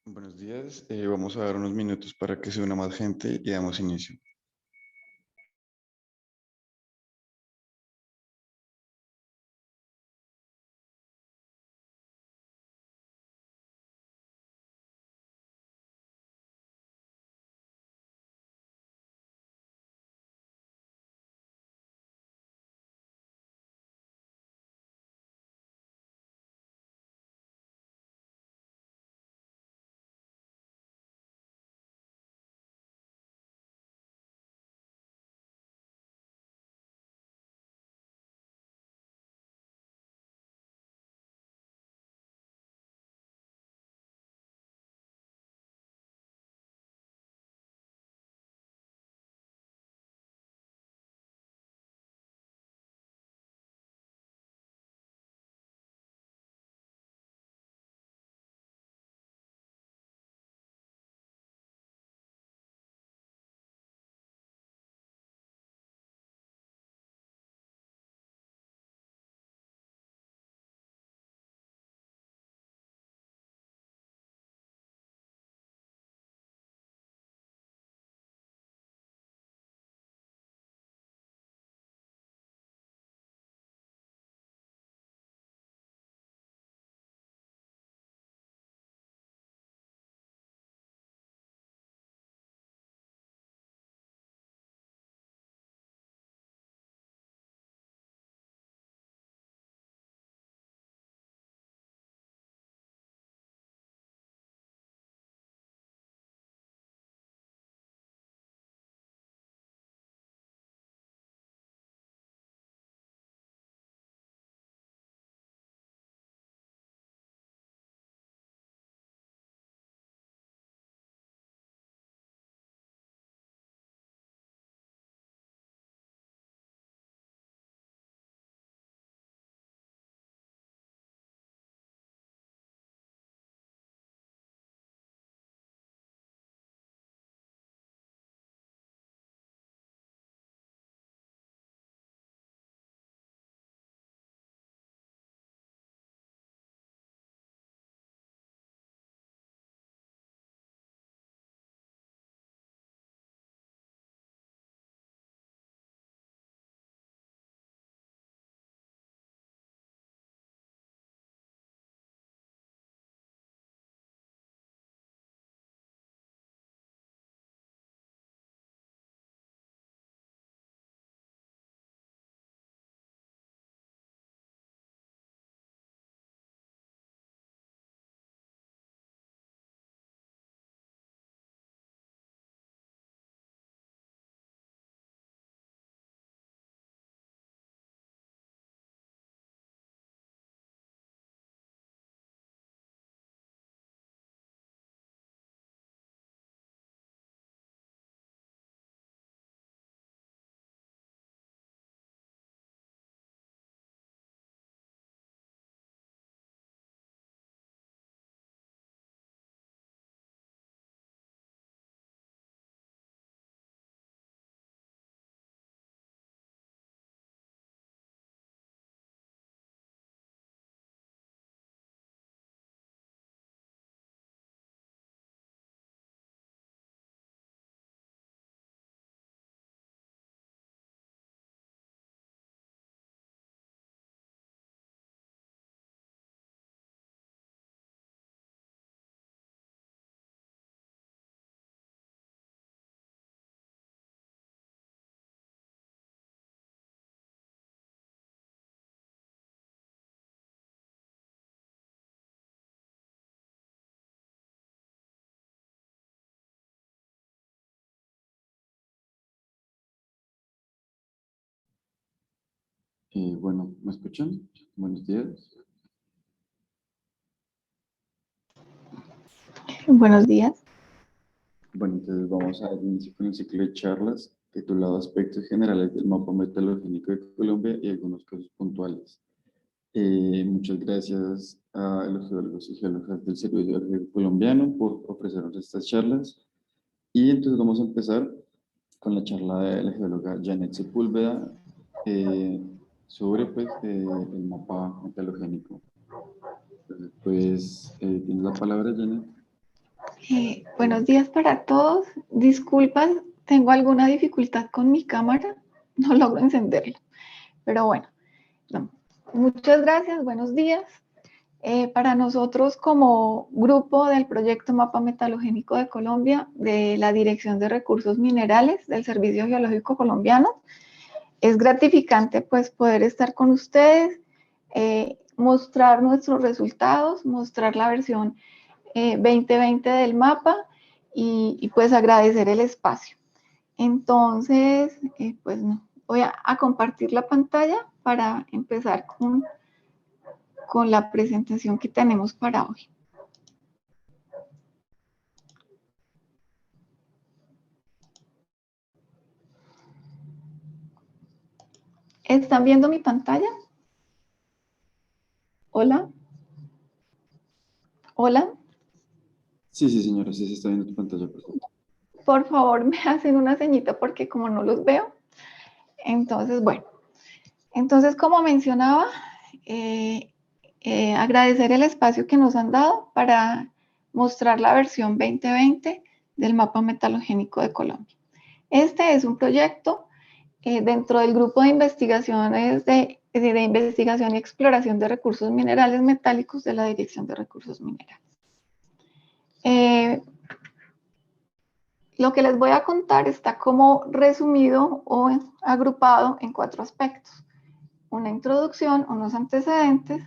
Buenos días, vamos a dar unos minutos para que se una más gente y damos inicio. Bueno, ¿me escuchan? Buenos días. Buenos días. Bueno, entonces vamos a dar inicio con el ciclo de charlas titulado Aspectos Generales del Mapa Meteorológico de Colombia y algunos casos puntuales. Muchas gracias a los geólogos y geólogas del Servicio Geológico Colombiano por ofrecernos estas charlas. Y entonces vamos a empezar con la charla de la geóloga Janet Sepúlveda eh, sobre el mapa metalogénico. Entonces, pues, tienes la palabra, Janet. Buenos días para todos. Disculpas, tengo alguna dificultad con mi cámara, no logro encenderla, pero bueno, no. Muchas gracias, buenos días. Para nosotros como grupo del proyecto Mapa Metalogénico de Colombia, de la Dirección de Recursos Minerales del Servicio Geológico Colombiano, es gratificante pues poder estar con ustedes, mostrar nuestros resultados, mostrar la versión 2020 del mapa y pues agradecer el espacio. Entonces, pues no, voy a compartir la pantalla para empezar con la presentación que tenemos para hoy. ¿Están viendo mi pantalla? ¿Hola? ¿Hola? Sí, sí, señora, sí se está viendo tu pantalla, perfecto. Por favor, me hacen una señita porque como no los veo. Entonces, bueno. Entonces, como mencionaba, agradecer el espacio que nos han dado para mostrar la versión 2020 del Mapa Metalogénico de Colombia. Este es un proyecto dentro del grupo de investigaciones de investigación y exploración de recursos minerales metálicos de la Dirección de Recursos Minerales. Lo que les voy a contar está como resumido o agrupado en 4 aspectos. Una introducción, unos antecedentes,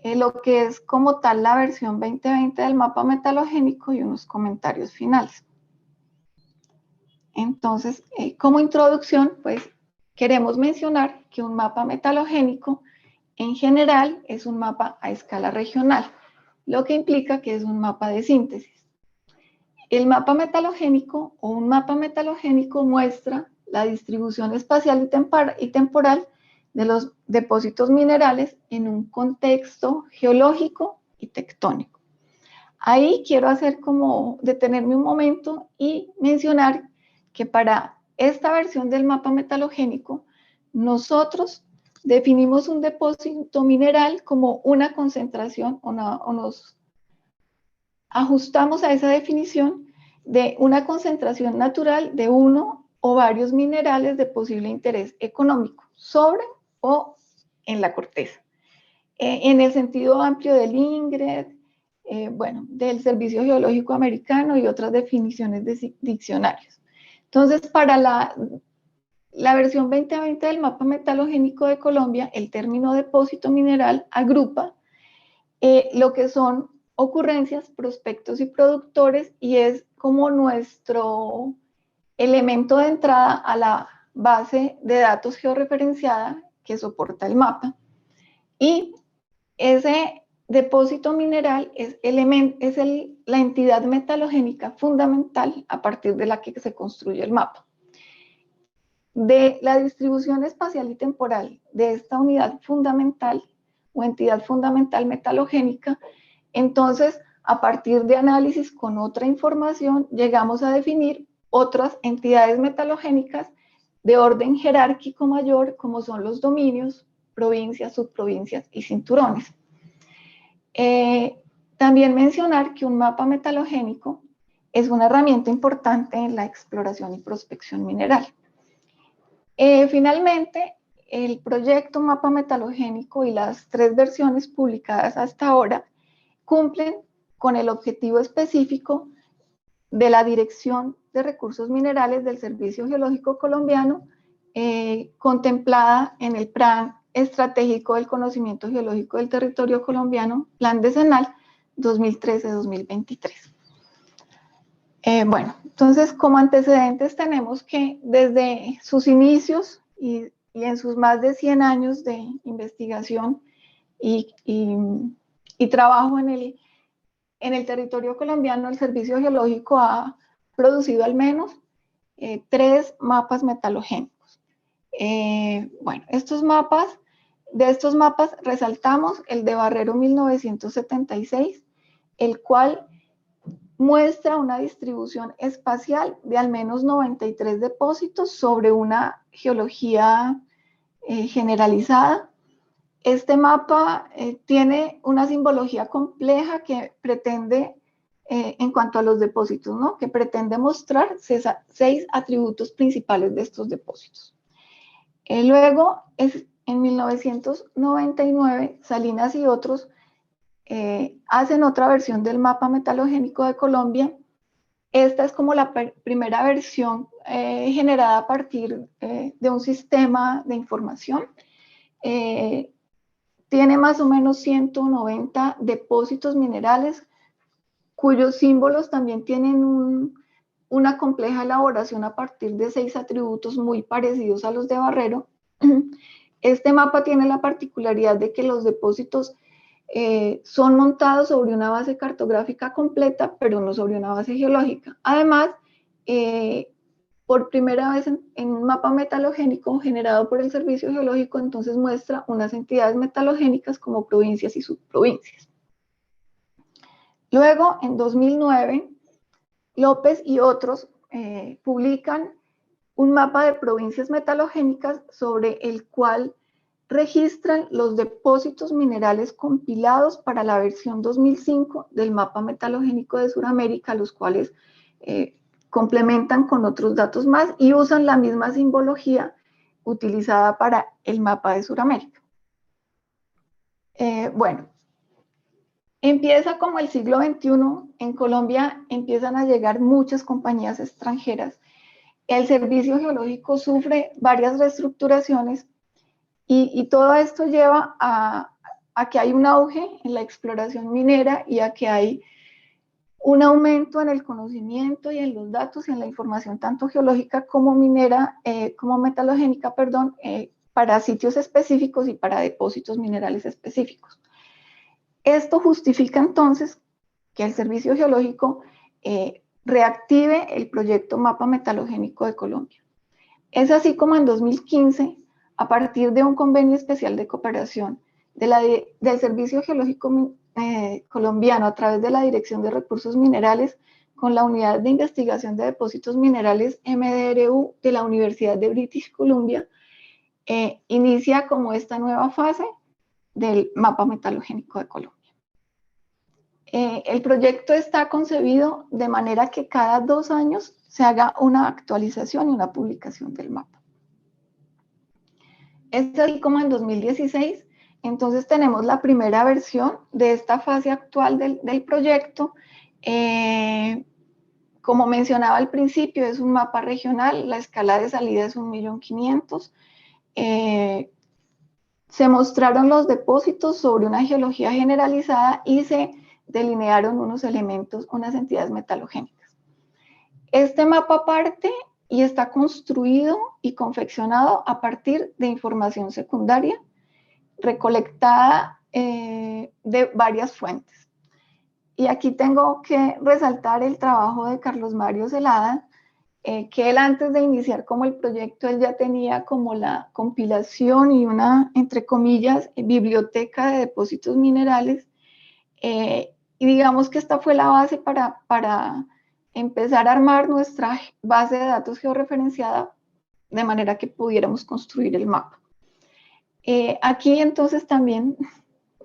lo que es como tal la versión 2020 del mapa metalogénico y unos comentarios finales. Entonces, como introducción, pues queremos mencionar que un mapa metalogénico en general es un mapa a escala regional, lo que implica que es un mapa de síntesis. El mapa metalogénico o un mapa metalogénico muestra la distribución espacial y temporal de los depósitos minerales en un contexto geológico y tectónico. Ahí quiero hacer como detenerme un momento y mencionar que para esta versión del mapa metalogénico, nosotros definimos un depósito mineral como una concentración o nos ajustamos a esa definición de una concentración natural de uno o varios minerales de posible interés económico sobre o en la corteza. En el sentido amplio del INGRED, bueno, del Servicio Geológico Americano y otras definiciones de diccionarios. Entonces, para la versión 2020 del mapa metalogénico de Colombia, el término depósito mineral agrupa lo que son ocurrencias, prospectos y productores y es como nuestro elemento de entrada a la base de datos georreferenciada que soporta el mapa. Y ese depósito mineral es la entidad metalogénica fundamental a partir de la que se construye el mapa. De la distribución espacial y temporal de esta unidad fundamental o entidad fundamental metalogénica, entonces, a partir de análisis con otra información, llegamos a definir otras entidades metalogénicas de orden jerárquico mayor, como son los dominios, provincias, subprovincias y cinturones. También mencionar que un mapa metalogénico es una herramienta importante en la exploración y prospección mineral. Finalmente, el proyecto Mapa Metalogénico y las 3 versiones publicadas hasta ahora cumplen con el objetivo específico de la Dirección de Recursos Minerales del Servicio Geológico Colombiano, contemplada en el Plan Estratégico del Conocimiento Geológico del Territorio Colombiano, Plan Decenal 2013-2023. Bueno, entonces como antecedentes tenemos que desde sus inicios y en sus más de 100 años de investigación y trabajo en el territorio colombiano, el Servicio Geológico ha producido al menos 3 mapas metalogénicos. Bueno, de estos mapas resaltamos el de Barrero 1976, el cual muestra una distribución espacial de al menos 93 depósitos sobre una geología generalizada. Este mapa tiene una simbología compleja que pretende en cuanto a los depósitos, ¿no? Que pretende mostrar 6 atributos principales de estos depósitos. Luego, en 1999, Salinas y otros hacen otra versión del mapa metalogénico de Colombia. Esta es como la primera versión generada a partir de un sistema de información. Tiene más o menos 190 depósitos minerales, cuyos símbolos también tienen una compleja elaboración a partir de 6 atributos muy parecidos a los de Barrero. Este mapa tiene la particularidad de que los depósitos son montados sobre una base cartográfica completa, pero no sobre una base geológica. Además, por primera vez en un mapa metalogénico generado por el Servicio Geológico, entonces muestra unas entidades metalogénicas como provincias y subprovincias. Luego, en 2009, López y otros publican un mapa de provincias metalogénicas sobre el cual registran los depósitos minerales compilados para la versión 2005 del mapa metalogénico de Sudamérica, los cuales complementan con otros datos más y usan la misma simbología utilizada para el mapa de Sudamérica. Bueno, empieza como el siglo XXI, en Colombia empiezan a llegar muchas compañías extranjeras. El Servicio Geológico sufre varias reestructuraciones y todo esto lleva a que hay un auge en la exploración minera y a que hay un aumento en el conocimiento y en los datos y en la información tanto geológica como minera, como metalogénica, perdón, para sitios específicos y para depósitos minerales específicos. Esto justifica entonces que el Servicio Geológico reactive el proyecto Mapa Metalogénico de Colombia. Es así como en 2015, a partir de un convenio especial de cooperación del Servicio Geológico colombiano a través de la Dirección de Recursos Minerales con la Unidad de Investigación de Depósitos Minerales MDRU de la Universidad de British Columbia, inicia como esta nueva fase del Mapa Metalogénico de Colombia. El proyecto está concebido de manera que cada 2 años se haga una actualización y una publicación del mapa. Es así como en 2016, entonces tenemos la primera versión de esta fase actual del proyecto. Como mencionaba al principio, es un mapa regional, la escala de salida es 1.500.000. Se mostraron los depósitos sobre una geología generalizada y se delinearon unos elementos, unas entidades metalogénicas. Este mapa parte y está construido y confeccionado a partir de información secundaria recolectada de varias fuentes. Y aquí tengo que resaltar el trabajo de Carlos Mario Zelada, que él antes de iniciar como el proyecto, él ya tenía como la compilación y una, entre comillas, biblioteca de depósitos minerales. Y digamos que esta fue la base para empezar a armar nuestra base de datos georreferenciada de manera que pudiéramos construir el mapa. Aquí entonces también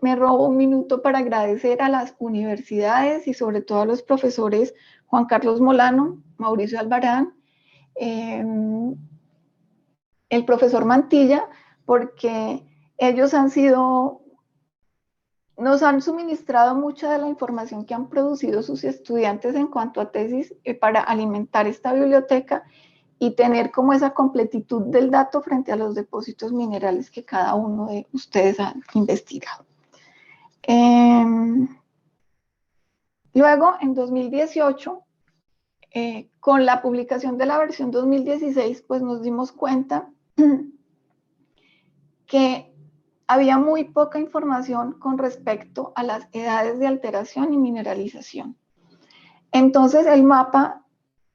me robo un minuto para agradecer a las universidades y sobre todo a los profesores Juan Carlos Molano, Mauricio Albarán, el profesor Mantilla, porque ellos nos han suministrado mucha de la información que han producido sus estudiantes en cuanto a tesis para alimentar esta biblioteca y tener como esa completitud del dato frente a los depósitos minerales que cada uno de ustedes han investigado. Luego, en 2018, con la publicación de la versión 2016, pues nos dimos cuenta que había muy poca información con respecto a las edades de alteración y mineralización. Entonces el mapa,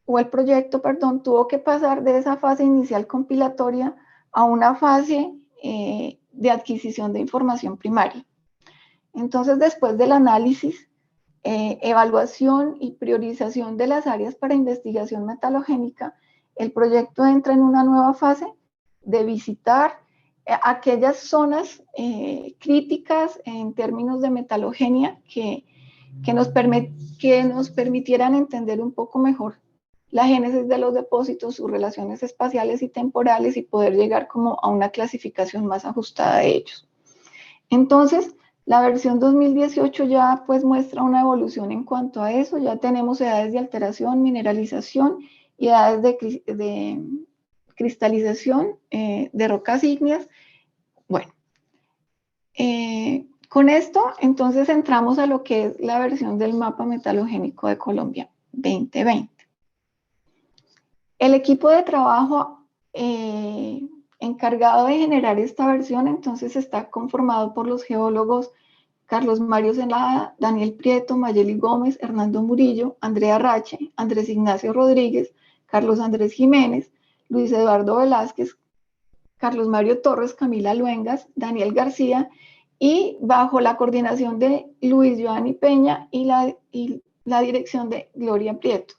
o el proyecto, perdón, tuvo que pasar de esa fase inicial compilatoria a una fase de adquisición de información primaria. Entonces, después del análisis, evaluación y priorización de las áreas para investigación metalogénica, el proyecto entra en una nueva fase de visitar aquellas zonas críticas en términos de metalogenia que que nos permitieran entender un poco mejor la génesis de los depósitos, sus relaciones espaciales y temporales y poder llegar como a una clasificación más ajustada de ellos. Entonces, la versión 2018 ya pues muestra una evolución en cuanto a eso, ya tenemos edades de alteración, mineralización y edades de cristalización de rocas ígneas. Bueno, con esto entonces entramos a lo que es la versión del mapa metalogénico de Colombia 2020. El equipo de trabajo encargado de generar esta versión entonces está conformado por los geólogos Carlos Mario Zelada, Daniel Prieto, Mayeli Gómez, Hernando Murillo, Andrea Rache, Andrés Ignacio Rodríguez, Carlos Andrés Jiménez, Luis Eduardo Velázquez, Carlos Mario Torres, Camila Luengas, Daniel García, y bajo la coordinación de Luis Giovanni Peña y la dirección de Gloria Prieto.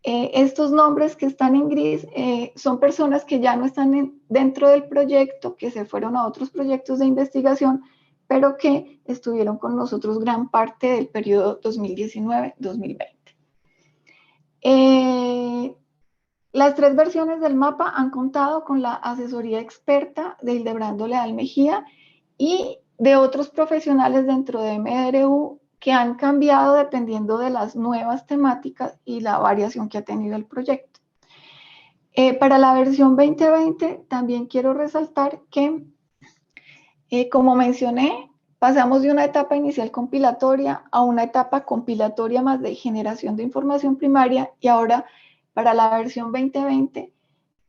Estos nombres que están en gris son personas que ya no están dentro del proyecto, que se fueron a otros proyectos de investigación, pero que estuvieron con nosotros gran parte del periodo 2019-2020. Las 3 versiones del mapa han contado con la asesoría experta de Hildebrando Leal Mejía y de otros profesionales dentro de MDRU que han cambiado dependiendo de las nuevas temáticas y la variación que ha tenido el proyecto. Para la versión 2020 también quiero resaltar que, como mencioné, pasamos de una etapa inicial compilatoria a una etapa compilatoria más de generación de información primaria y ahora para la versión 2020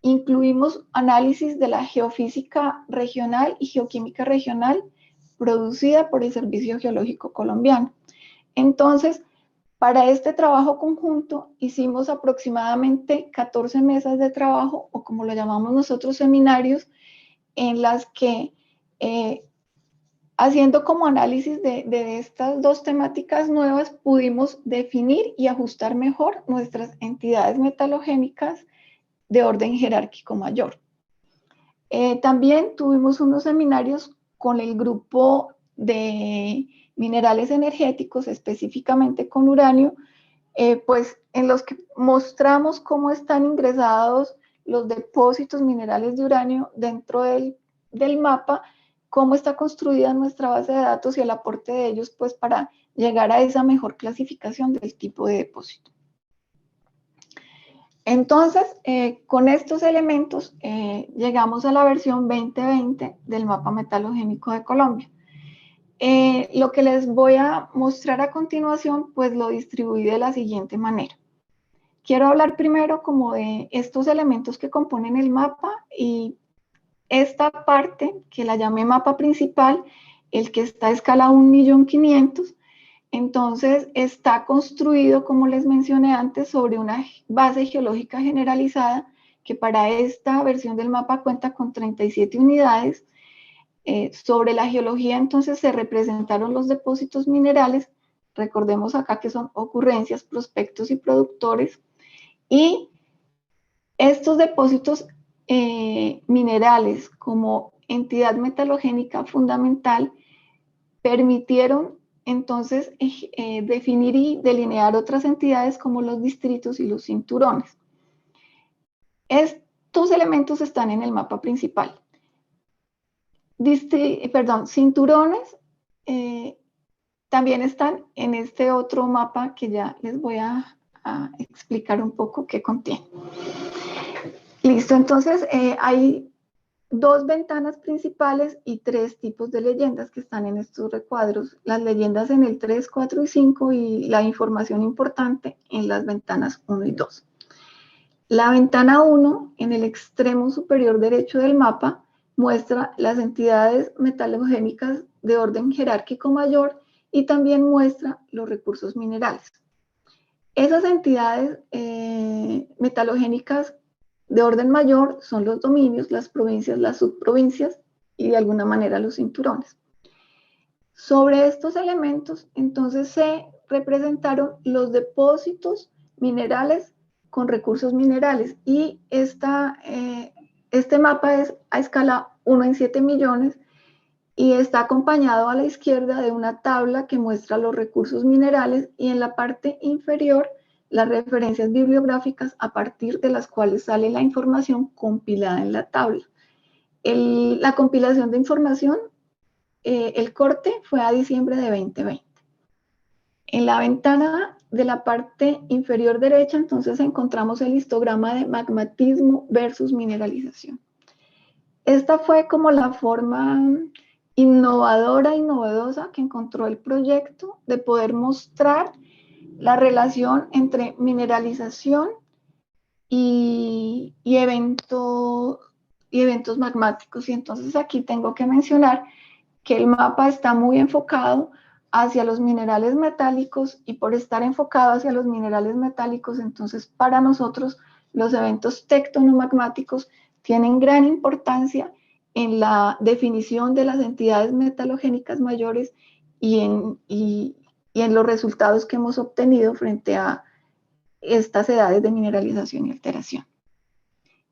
incluimos análisis de la geofísica regional y geoquímica regional producida por el Servicio Geológico Colombiano. Entonces, para este trabajo conjunto hicimos aproximadamente 14 mesas de trabajo, o como lo llamamos nosotros, seminarios, en las que haciendo como análisis de estas 2 temáticas nuevas, pudimos definir y ajustar mejor nuestras entidades metalogénicas de orden jerárquico mayor. También tuvimos unos seminarios con el grupo de minerales energéticos, específicamente con uranio, pues en los que mostramos cómo están ingresados los depósitos minerales de uranio dentro del mapa, cómo está construida nuestra base de datos y el aporte de ellos pues para llegar a esa mejor clasificación del tipo de depósito. Entonces, con estos elementos llegamos a la versión 2020 del mapa metalogénico de Colombia. Lo que les voy a mostrar a continuación, pues lo distribuí de la siguiente manera. Quiero hablar primero como de estos elementos que componen el mapa y esta parte que la llamé mapa principal, el que está a escala 1.500.000, entonces está construido, como les mencioné antes, sobre una base geológica generalizada que para esta versión del mapa cuenta con 37 unidades. Sobre la geología entonces se representaron los depósitos minerales, recordemos acá que son ocurrencias, prospectos y productores, y estos depósitos minerales como entidad metalogénica fundamental permitieron entonces definir y delinear otras entidades como los distritos y los cinturones. Estos elementos están en el mapa principal. Cinturones también están en este otro mapa que ya les voy a explicar un poco qué contiene. Listo, entonces hay 2 ventanas principales y 3 tipos de leyendas que están en estos recuadros. Las leyendas en el 3, 4 y 5 y la información importante en las ventanas 1 y 2. La ventana 1, en el extremo superior derecho del mapa, muestra las entidades metalogénicas de orden jerárquico mayor y también muestra los recursos minerales. Esas entidades metalogénicas de orden mayor son los dominios, las provincias, las subprovincias y de alguna manera los cinturones. Sobre estos elementos, entonces se representaron los depósitos minerales con recursos minerales y este mapa es a escala 1 en 7 millones y está acompañado a la izquierda de una tabla que muestra los recursos minerales y en la parte inferior las referencias bibliográficas a partir de las cuales sale la información compilada en la tabla. La compilación de información, el corte fue a diciembre de 2020. En la ventana de la parte inferior derecha, entonces encontramos el histograma de magmatismo versus mineralización. Esta fue como la forma innovadora y novedosa que encontró el proyecto de poder mostrar la relación entre mineralización y eventos magmáticos. Y entonces aquí tengo que mencionar que el mapa está muy enfocado hacia los minerales metálicos y por estar enfocado hacia los minerales metálicos, entonces para nosotros los eventos tectonomagmáticos tienen gran importancia en la definición de las entidades metalogénicas mayores y en los resultados que hemos obtenido frente a estas edades de mineralización y alteración.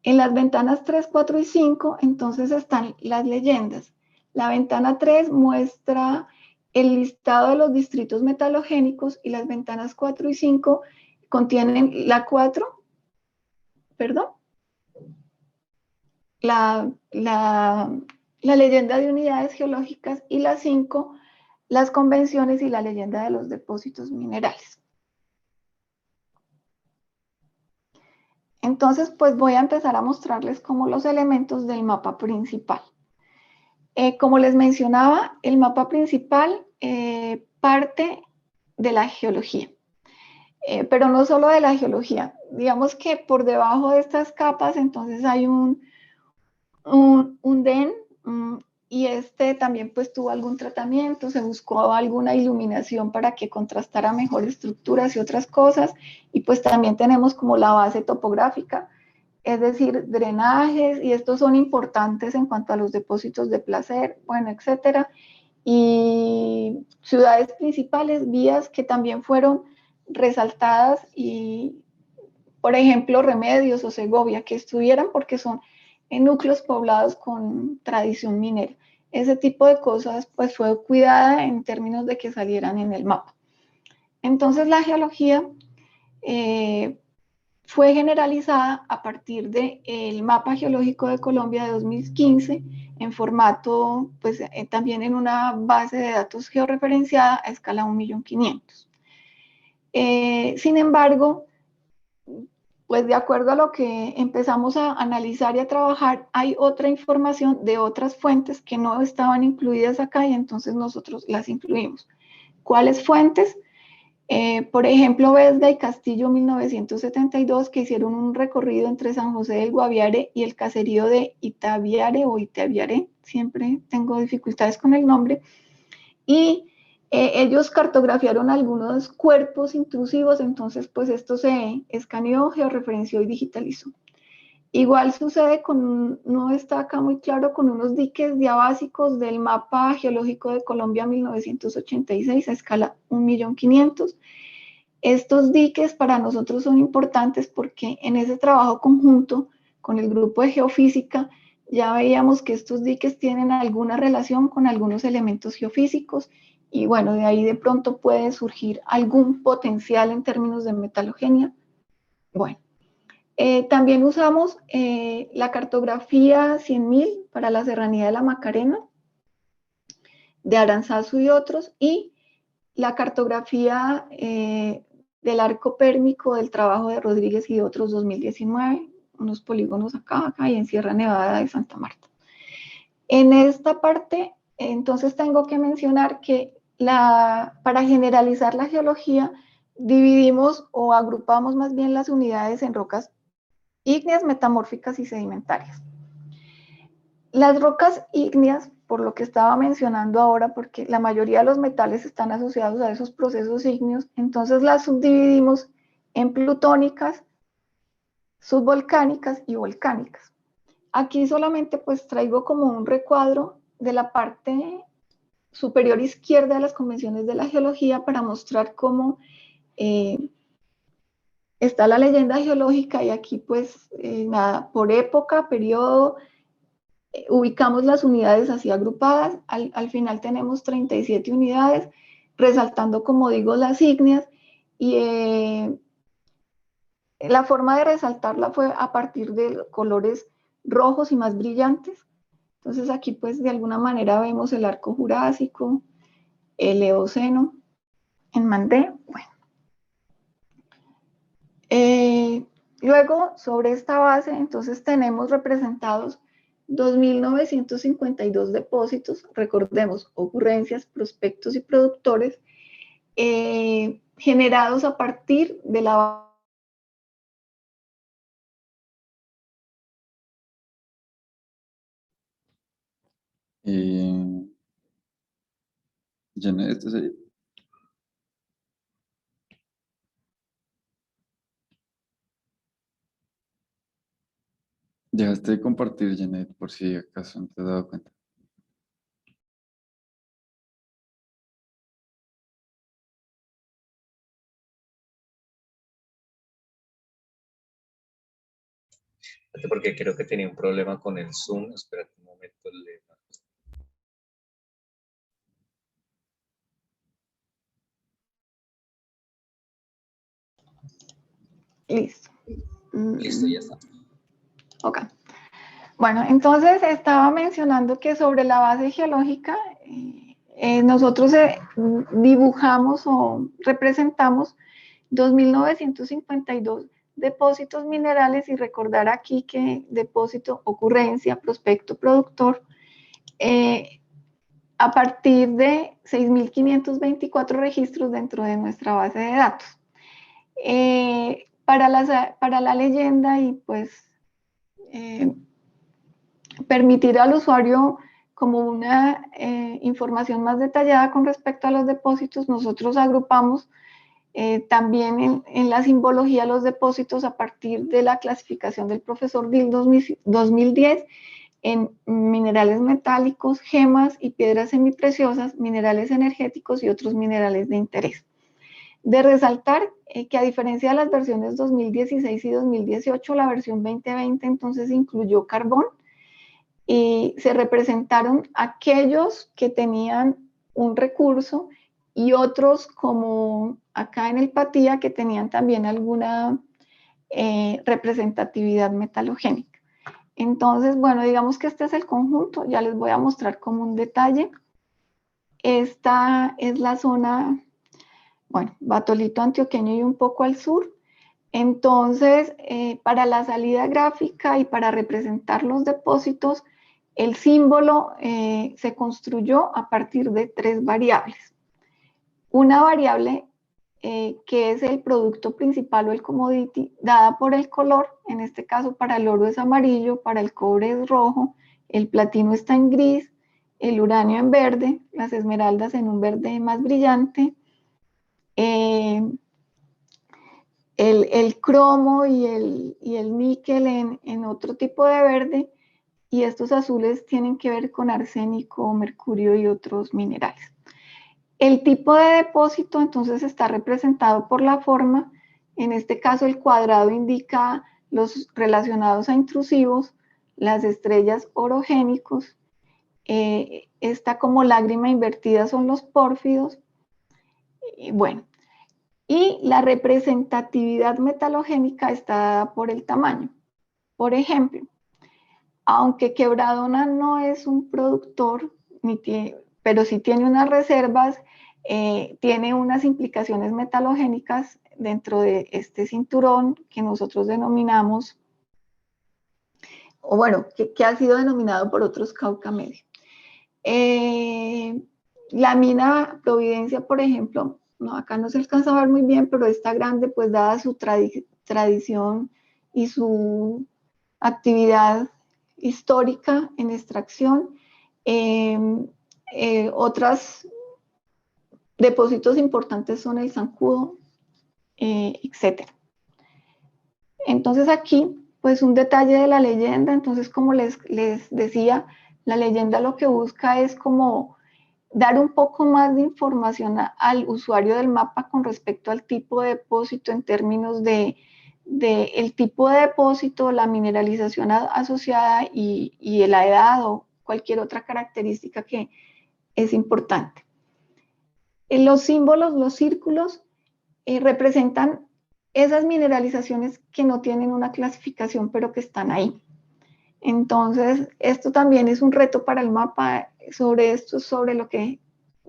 En las ventanas 3, 4 y 5, entonces están las leyendas. La ventana 3 muestra el listado de los distritos metalogénicos y las ventanas 4 y 5 contienen la 4, perdón, la leyenda de unidades geológicas y la 5, las convenciones y la leyenda de los depósitos minerales. Entonces, pues voy a empezar a mostrarles como los elementos del mapa principal. Como les mencionaba, el mapa principal parte de la geología, pero no solo de la geología. Digamos que por debajo de estas capas, entonces hay un DEN, y este también pues tuvo algún tratamiento, se buscó alguna iluminación para que contrastara mejor estructuras y otras cosas, y pues también tenemos como la base topográfica, es decir, drenajes, y estos son importantes en cuanto a los depósitos de placer, bueno, etcétera, y ciudades principales, vías que también fueron resaltadas, y por ejemplo Remedios o Segovia, que estuvieran porque son en núcleos poblados con tradición minera. Ese tipo de cosas pues fue cuidada en términos de que salieran en el mapa. Entonces la geología fue generalizada a partir del mapa geológico de Colombia de 2015 en formato, pues también en una base de datos georreferenciada a escala 1.500.000. Sin embargo, pues de acuerdo a lo que empezamos a analizar y a trabajar, hay otra información de otras fuentes que no estaban incluidas acá y entonces nosotros las incluimos. ¿Cuáles fuentes? Por ejemplo, Vesga y Castillo 1972, que hicieron un recorrido entre San José del Guaviare y el caserío de Itaviare o Itaviare, siempre tengo dificultades con el nombre, y ellos cartografiaron algunos cuerpos intrusivos, entonces pues esto se escaneó, georreferenció y digitalizó. Igual sucede con, no está acá muy claro, con unos diques diabásicos del mapa geológico de Colombia 1986 a escala 1.500.000. Estos diques para nosotros son importantes porque en ese trabajo conjunto con el grupo de geofísica ya veíamos que estos diques tienen alguna relación con algunos elementos geofísicos y bueno, de ahí de pronto puede surgir algún potencial en términos de metalogenia. Bueno, también usamos la cartografía 100.000 para la Serranía de la Macarena, de Aranzazu y otros, y la cartografía del arco pérmico del trabajo de Rodríguez y de otros 2019, unos polígonos acá y en Sierra Nevada de Santa Marta. En esta parte, entonces tengo que mencionar que para generalizar la geología, dividimos o agrupamos más bien las unidades en rocas ígneas, metamórficas y sedimentarias. Las rocas ígneas, por lo que estaba mencionando ahora, porque la mayoría de los metales están asociados a esos procesos ígneos, entonces las subdividimos en plutónicas, subvolcánicas y volcánicas. Aquí solamente pues traigo como un recuadro de la parte superior izquierda de las convenciones de la geología para mostrar cómo está la leyenda geológica y aquí pues nada, por época, periodo, ubicamos las unidades así agrupadas, al final tenemos 37 unidades, resaltando, como digo, las ígneas, y la forma de resaltarla fue a partir de colores rojos y más brillantes. Entonces aquí pues de alguna manera vemos el arco jurásico, el eoceno en Mandé. Bueno. Luego, sobre esta base, entonces tenemos representados 2.952 depósitos, recordemos, ocurrencias, prospectos y productores, generados a partir de la... Janet, ¿estás ahí? Dejaste de compartir, Janet, por si acaso no te has dado cuenta. Porque creo que tenía un problema con el Zoom. Espérate un momento. Listo. Listo, ya está. Ok. Bueno, entonces estaba mencionando que sobre la base geológica nosotros dibujamos o representamos 2.952 depósitos minerales, y recordar aquí que depósito, ocurrencia, prospecto, productor, a partir de 6.524 registros dentro de nuestra base de datos. Para la leyenda y pues permitir al usuario como una información más detallada con respecto a los depósitos, nosotros agrupamos también en la simbología los depósitos a partir de la clasificación del profesor Dill 2010 en minerales metálicos, gemas y piedras semipreciosas, minerales energéticos y otros minerales de interés. De resaltar que a diferencia de las versiones 2016 y 2018, la versión 2020 entonces incluyó carbón, y se representaron aquellos que tenían un recurso y otros, como acá en el Patía, que tenían también alguna representatividad metalogénica. Entonces, bueno, digamos que este es el conjunto. Ya les voy a mostrar como un detalle. Esta es la zona, bueno, Batolito Antioqueño y un poco al sur. Entonces, para la salida gráfica y para representar los depósitos, el símbolo se construyó a partir de 3 variables. Una variable que es el producto principal o el commodity, dada por el color. En este caso, para el oro es amarillo, para el cobre es rojo, el platino está en gris, el uranio en verde, las esmeraldas en un verde más brillante, el cromo y el níquel en otro tipo de verde, y estos azules tienen que ver con arsénico, mercurio y otros minerales. El tipo de depósito entonces está representado por la forma. En este caso el cuadrado indica los relacionados a intrusivos, las estrellas orogénicos, esta como lágrima invertida son los pórfidos, y bueno, y la representatividad metalogénica está dada por el tamaño. Por ejemplo, aunque Quebradona no es un productor, pero sí tiene unas reservas, tiene unas implicaciones metalogénicas dentro de este cinturón que nosotros denominamos, o bueno, que ha sido denominado por otros Cauca Medio. La mina Providencia, por ejemplo, no, acá no se alcanza a ver muy bien, pero está grande, pues dada su tradición y su actividad histórica en extracción. Otros depósitos importantes son el Zancudo, etc. Entonces aquí, pues un detalle de la leyenda. Entonces, como les decía, la leyenda lo que busca es como dar un poco más de información al usuario del mapa con respecto al tipo de depósito en términos de del tipo de depósito, la mineralización asociada y la edad o cualquier otra característica que es importante. Los símbolos, los círculos, representan esas mineralizaciones que no tienen una clasificación, pero que están ahí. Entonces, esto también es un reto para el mapa. Sobre esto, sobre lo que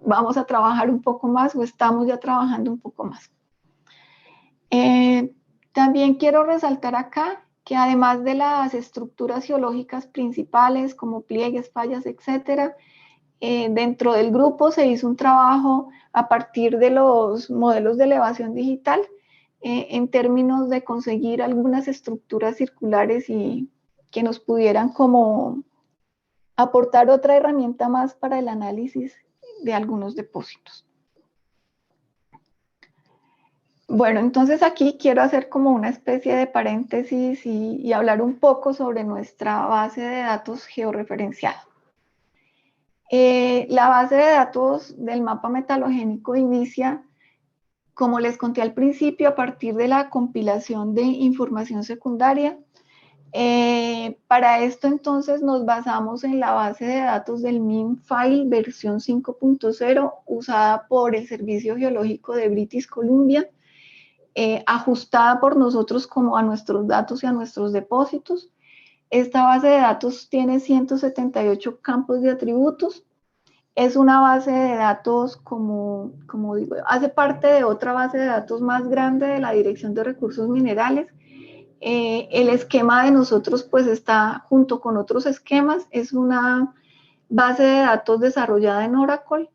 vamos a trabajar un poco más o estamos ya trabajando un poco más. También quiero resaltar acá que además de las estructuras geológicas principales como pliegues, fallas, etcétera, dentro del grupo se hizo un trabajo a partir de los modelos de elevación digital en términos de conseguir algunas estructuras circulares y que nos pudieran como aportar otra herramienta más para el análisis de algunos depósitos. Bueno, entonces aquí quiero hacer como una especie de paréntesis y hablar un poco sobre nuestra base de datos georreferenciada. La base de datos del mapa metalogénico inicia, como les conté al principio, a partir de la compilación de información secundaria. Para esto entonces nos basamos en la base de datos del MinFile versión 5.0 usada por el Servicio Geológico de British Columbia, ajustada por nosotros como a nuestros datos y a nuestros depósitos. Esta base de datos tiene 178 campos de atributos. Es una base de datos, como digo, hace parte de otra base de datos más grande de la Dirección de Recursos Minerales. El esquema de nosotros pues está junto con otros esquemas. Es una base de datos desarrollada en Oracle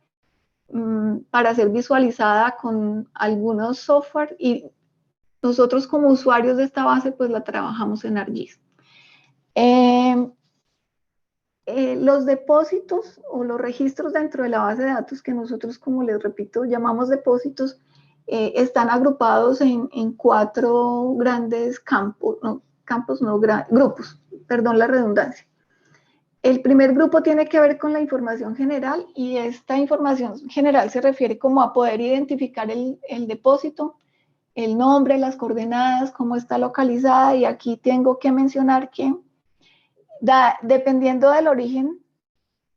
para ser visualizada con algunos software y nosotros como usuarios de esta base pues la trabajamos en ArcGIS. Los depósitos o los registros dentro de la base de datos que nosotros, como les repito, llamamos depósitos, están agrupados en 4 grandes grupos, perdón la redundancia. El primer grupo tiene que ver con la información general y esta información general se refiere como a poder identificar el depósito, el nombre, las coordenadas, cómo está localizada, y aquí tengo que mencionar que dependiendo del origen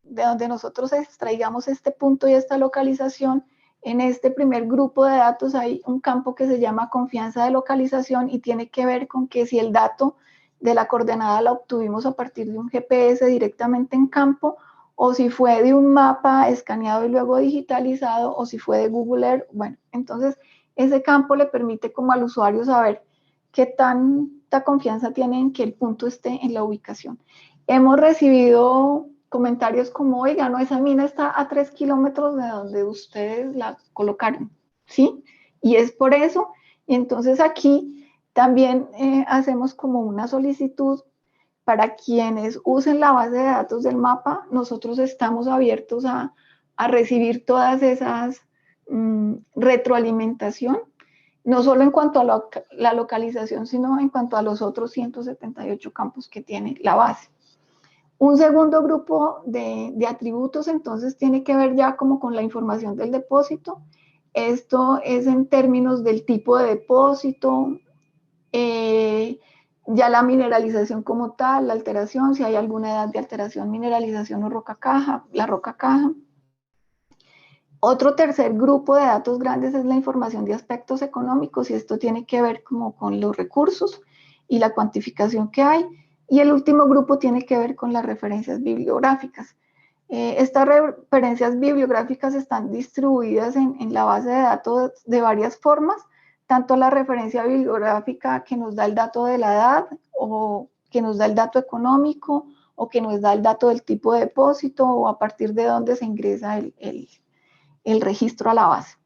de donde nosotros extraigamos este punto y esta localización, en este primer grupo de datos hay un campo que se llama confianza de localización y tiene que ver con que si el dato de la coordenada la obtuvimos a partir de un GPS directamente en campo, o si fue de un mapa escaneado y luego digitalizado, o si fue de Google Earth. Bueno, entonces ese campo le permite como al usuario saber qué tanta confianza tiene en que el punto esté en la ubicación. Hemos recibido comentarios como, oiga, no, esa mina está a 3 kilómetros de donde ustedes la colocaron, ¿sí? Y es por eso. Y entonces aquí también hacemos como una solicitud para quienes usen la base de datos del mapa. Nosotros estamos abiertos a recibir todas esas retroalimentación, no solo en cuanto a la localización, sino en cuanto a los otros 178 campos que tiene la base. Un segundo grupo de atributos entonces tiene que ver ya como con la información del depósito. Esto es en términos del tipo de depósito, ya la mineralización como tal, la alteración, si hay alguna edad de alteración, mineralización o roca caja, la roca caja. Otro tercer grupo de datos grandes es la información de aspectos económicos, y esto tiene que ver como con los recursos y la cuantificación que hay. Y el último grupo tiene que ver con las referencias bibliográficas. Estas referencias bibliográficas están distribuidas en la base de datos de varias formas, tanto la referencia bibliográfica que nos da el dato de la edad, o que nos da el dato económico, o que nos da el dato del tipo de depósito, o a partir de dónde se ingresa el registro a la base.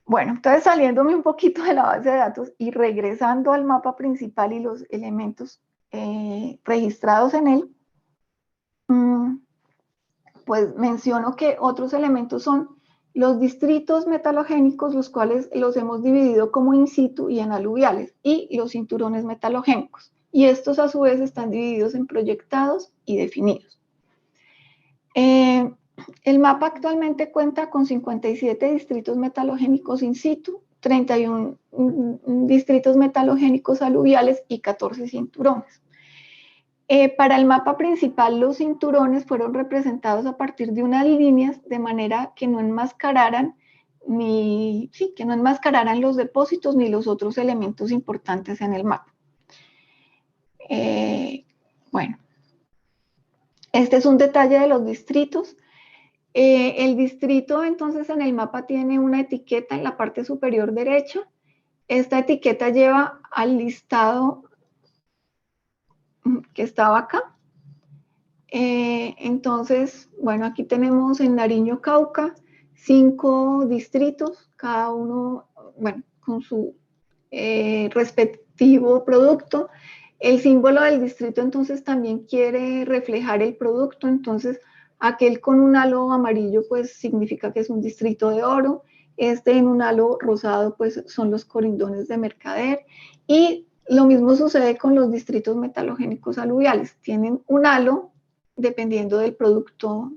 Bueno, entonces saliéndome un poquito de la base de datos y regresando al mapa principal y los elementos registrados en él, pues menciono que otros elementos son los distritos metalogénicos, los cuales los hemos dividido como in situ y en aluviales, y los cinturones metalogénicos. Y estos a su vez están divididos en proyectados y definidos. El mapa actualmente cuenta con 57 distritos metalogénicos in situ, 31 distritos metalogénicos aluviales y 14 cinturones. Para el mapa principal, los cinturones fueron representados a partir de unas líneas de manera que no enmascararan los depósitos ni los otros elementos importantes en el mapa. Bueno, este es un detalle de los distritos. El distrito entonces en el mapa tiene una etiqueta en la parte superior derecha. Esta etiqueta lleva al listado que estaba acá. Entonces, bueno, aquí tenemos en Nariño, Cauca, 5 distritos, cada uno, bueno, con su respectivo producto. El símbolo del distrito entonces también quiere reflejar el producto, entonces aquel con un halo amarillo pues significa que es un distrito de oro, este en un halo rosado pues son los corindones de Mercader, y lo mismo sucede con los distritos metalogénicos aluviales, tienen un halo dependiendo del producto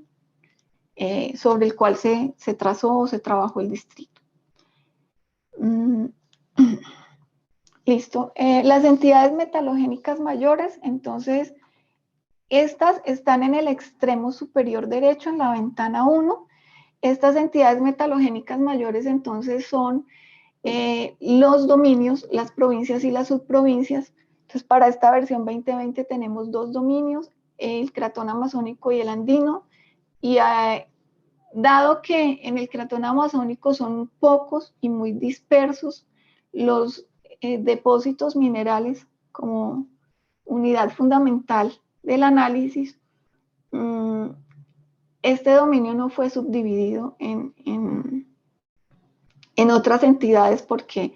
sobre el cual se trazó o se trabajó el distrito. Listo. Las entidades metalogénicas mayores, entonces, estas están en el extremo superior derecho, en la ventana 1. Estas entidades metalogénicas mayores, entonces, son los dominios, las provincias y las subprovincias. Entonces, para esta versión 2020 tenemos 2 dominios, el cratón amazónico y el andino, y dado que en el cratón amazónico son pocos y muy dispersos los depósitos minerales como unidad fundamental del análisis, este dominio no fue subdividido en otras entidades porque,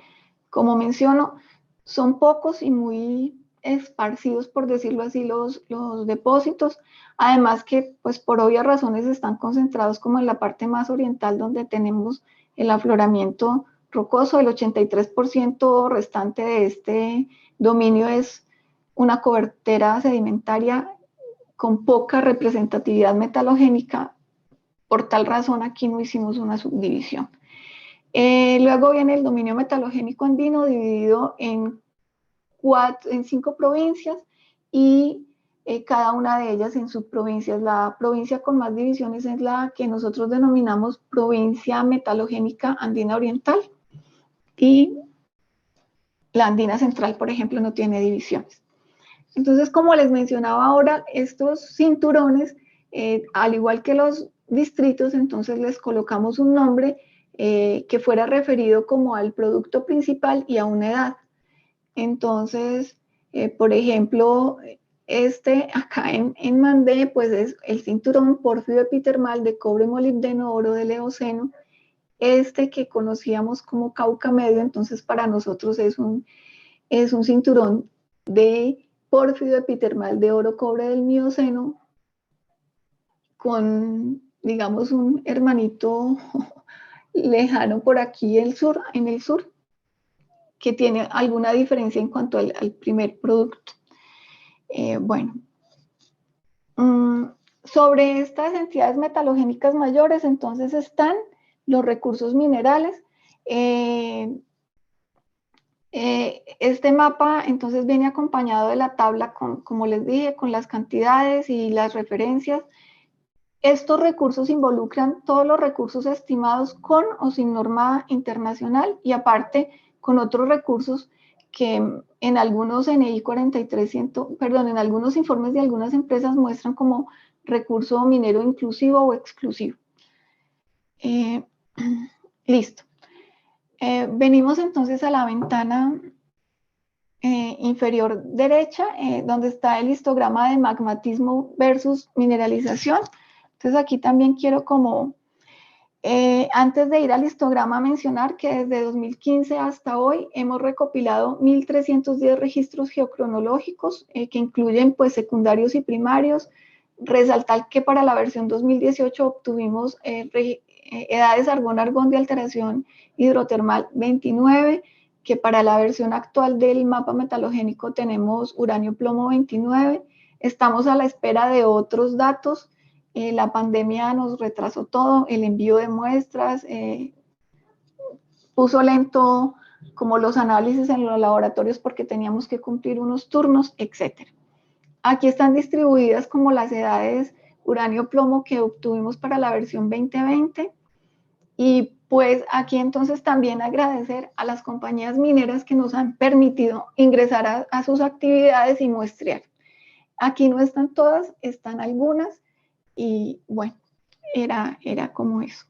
como menciono, son pocos y muy esparcidos, por decirlo así, los depósitos, además que pues por obvias razones están concentrados como en la parte más oriental donde tenemos el afloramiento rocoso. El 83% restante de este dominio es una cobertura sedimentaria con poca representatividad metalogénica. Por tal razón aquí no hicimos una subdivisión. Luego viene el dominio metalogénico andino dividido en 5 provincias y cada una de ellas en subprovincias. La provincia con más divisiones es la que nosotros denominamos provincia metalogénica andina oriental, y la andina central, por ejemplo, no tiene divisiones. Entonces, como les mencionaba ahora, estos cinturones, al igual que los distritos, entonces les colocamos un nombre que fuera referido como al producto principal y a una edad. Entonces, por ejemplo, acá en Mandé, pues es el cinturón pórfido epitermal de cobre, molibdeno, oro del Eoceno. Este que conocíamos como Cauca medio, entonces para nosotros es un cinturón de pórfido epitermal de oro cobre del Mioceno con, digamos, un hermanito lejano por aquí en el sur, que tiene alguna diferencia en cuanto al primer producto. Bueno, sobre estas entidades metalogénicas mayores, entonces están los recursos minerales. Este mapa entonces viene acompañado de la tabla como les dije, con las cantidades y las referencias. Estos recursos involucran todos los recursos estimados con o sin norma internacional y aparte con otros recursos que en algunos NI 4300, perdón, en algunos informes de algunas empresas muestran como recurso minero inclusivo o exclusivo. Listo. Venimos entonces a la ventana inferior derecha, donde está el histograma de magmatismo versus mineralización. Entonces aquí también quiero como, antes de ir al histograma, mencionar que desde 2015 hasta hoy hemos recopilado 1.310 registros geocronológicos que incluyen pues secundarios y primarios. Resaltar que para la versión 2018 obtuvimos edades argón-argón de alteración hidrotermal 29, que para la versión actual del mapa metalogénico tenemos uranio-plomo 29. Estamos a la espera de otros datos. La pandemia nos retrasó todo, el envío de muestras, puso lento como los análisis en los laboratorios porque teníamos que cumplir unos turnos, etc. Aquí están distribuidas como las edades uranio-plomo que obtuvimos para la versión 2020. Y pues aquí entonces también agradecer a las compañías mineras que nos han permitido ingresar a sus actividades y muestrear. Aquí no están todas, están algunas y bueno, era como eso.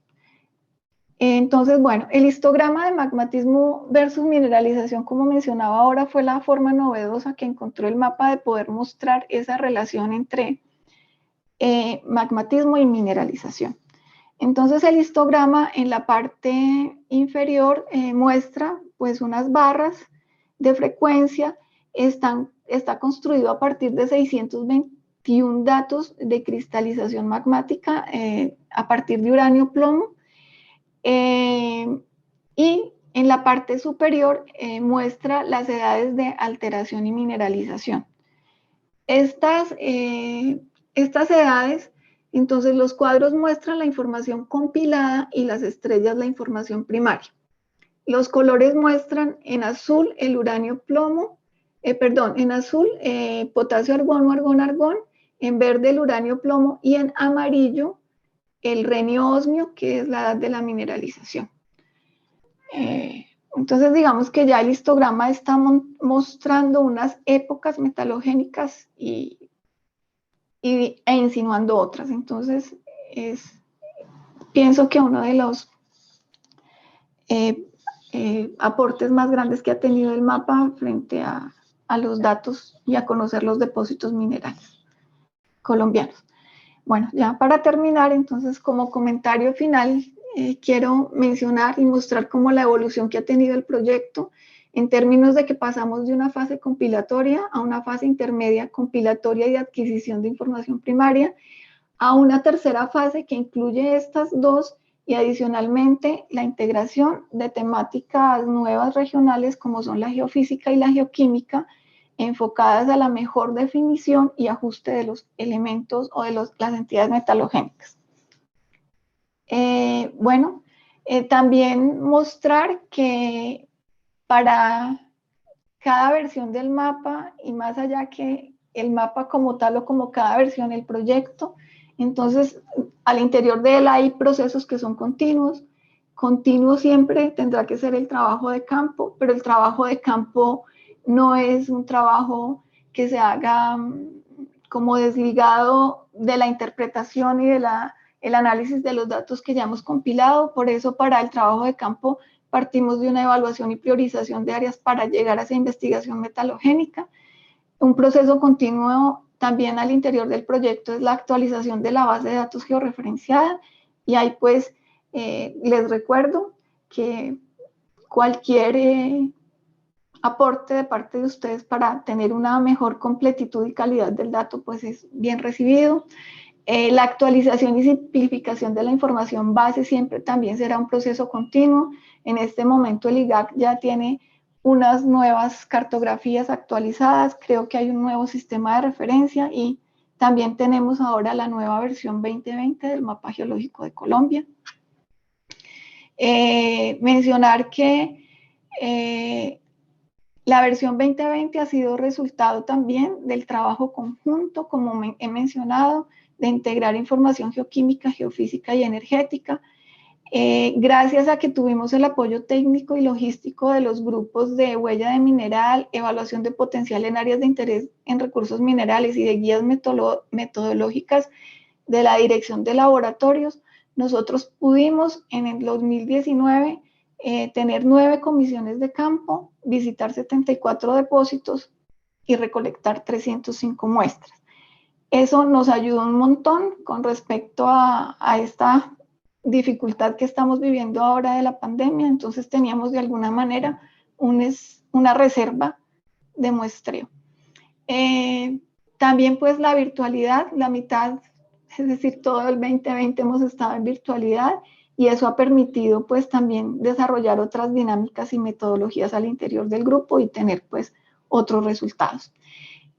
Entonces, bueno, el histograma de magmatismo versus mineralización, como mencionaba ahora, fue la forma novedosa que encontró el mapa de poder mostrar esa relación entre magmatismo y mineralización. Entonces, el histograma en la parte inferior muestra pues unas barras de frecuencia, está construido a partir de 621 datos de cristalización magmática a partir de uranio-plomo. Y en la parte superior muestra las edades de alteración y mineralización. Estas edades, entonces los cuadros muestran la información compilada y las estrellas la información primaria. Los colores muestran en azul el uranio-plomo, en azul potasio-argón o argón-argón, en verde el uranio-plomo y en amarillo el renio-osmio, que es la edad de la mineralización. Entonces, digamos que ya el histograma está mostrando unas épocas metalogénicas e insinuando otras. Entonces, pienso que uno de los aportes más grandes que ha tenido el mapa frente a los datos y a conocer los depósitos minerales colombianos. Bueno, ya para terminar, entonces, como comentario final, quiero mencionar y mostrar cómo la evolución que ha tenido el proyecto en términos de que pasamos de una fase compilatoria a una fase intermedia compilatoria y de adquisición de información primaria a una tercera fase que incluye estas dos y adicionalmente la integración de temáticas nuevas regionales como son la geofísica y la geoquímica, enfocadas a la mejor definición y ajuste de los elementos o de las entidades metalogénicas. También mostrar que para cada versión del mapa y más allá que el mapa como tal o como cada versión del proyecto, entonces al interior de él hay procesos que son continuos. Continuo siempre tendrá que ser el trabajo de campo, pero el trabajo de campo no es un trabajo que se haga como desligado de la interpretación y de el análisis de los datos que ya hemos compilado. Por eso para el trabajo de campo partimos de una evaluación y priorización de áreas para llegar a esa investigación metalogénica. Un proceso continuo también al interior del proyecto es la actualización de la base de datos georreferenciada y ahí pues les recuerdo que cualquier aporte de parte de ustedes para tener una mejor completitud y calidad del dato pues es bien recibido. La actualización y simplificación de la información base siempre también será un proceso continuo. En este momento el IGAC ya tiene unas nuevas cartografías actualizadas, creo que hay un nuevo sistema de referencia y también tenemos ahora la nueva versión 2020 del mapa geológico de Colombia. Mencionar que la versión 2020 ha sido resultado también del trabajo conjunto, como he mencionado, de integrar información geoquímica, geofísica y energética. Gracias a que tuvimos el apoyo técnico y logístico de los grupos de huella de mineral, evaluación de potencial en áreas de interés en recursos minerales y de guías metodológicas de la Dirección de Laboratorios, nosotros pudimos en el 2019 tener 9 comisiones de campo, visitar 74 depósitos y recolectar 305 muestras. Eso nos ayudó un montón con respecto a esta dificultad que estamos viviendo ahora de la pandemia, entonces teníamos de alguna manera una reserva de muestreo. También pues la virtualidad, la mitad, es decir, todo el 2020 hemos estado en virtualidad y eso ha permitido pues también desarrollar otras dinámicas y metodologías al interior del grupo y tener pues otros resultados.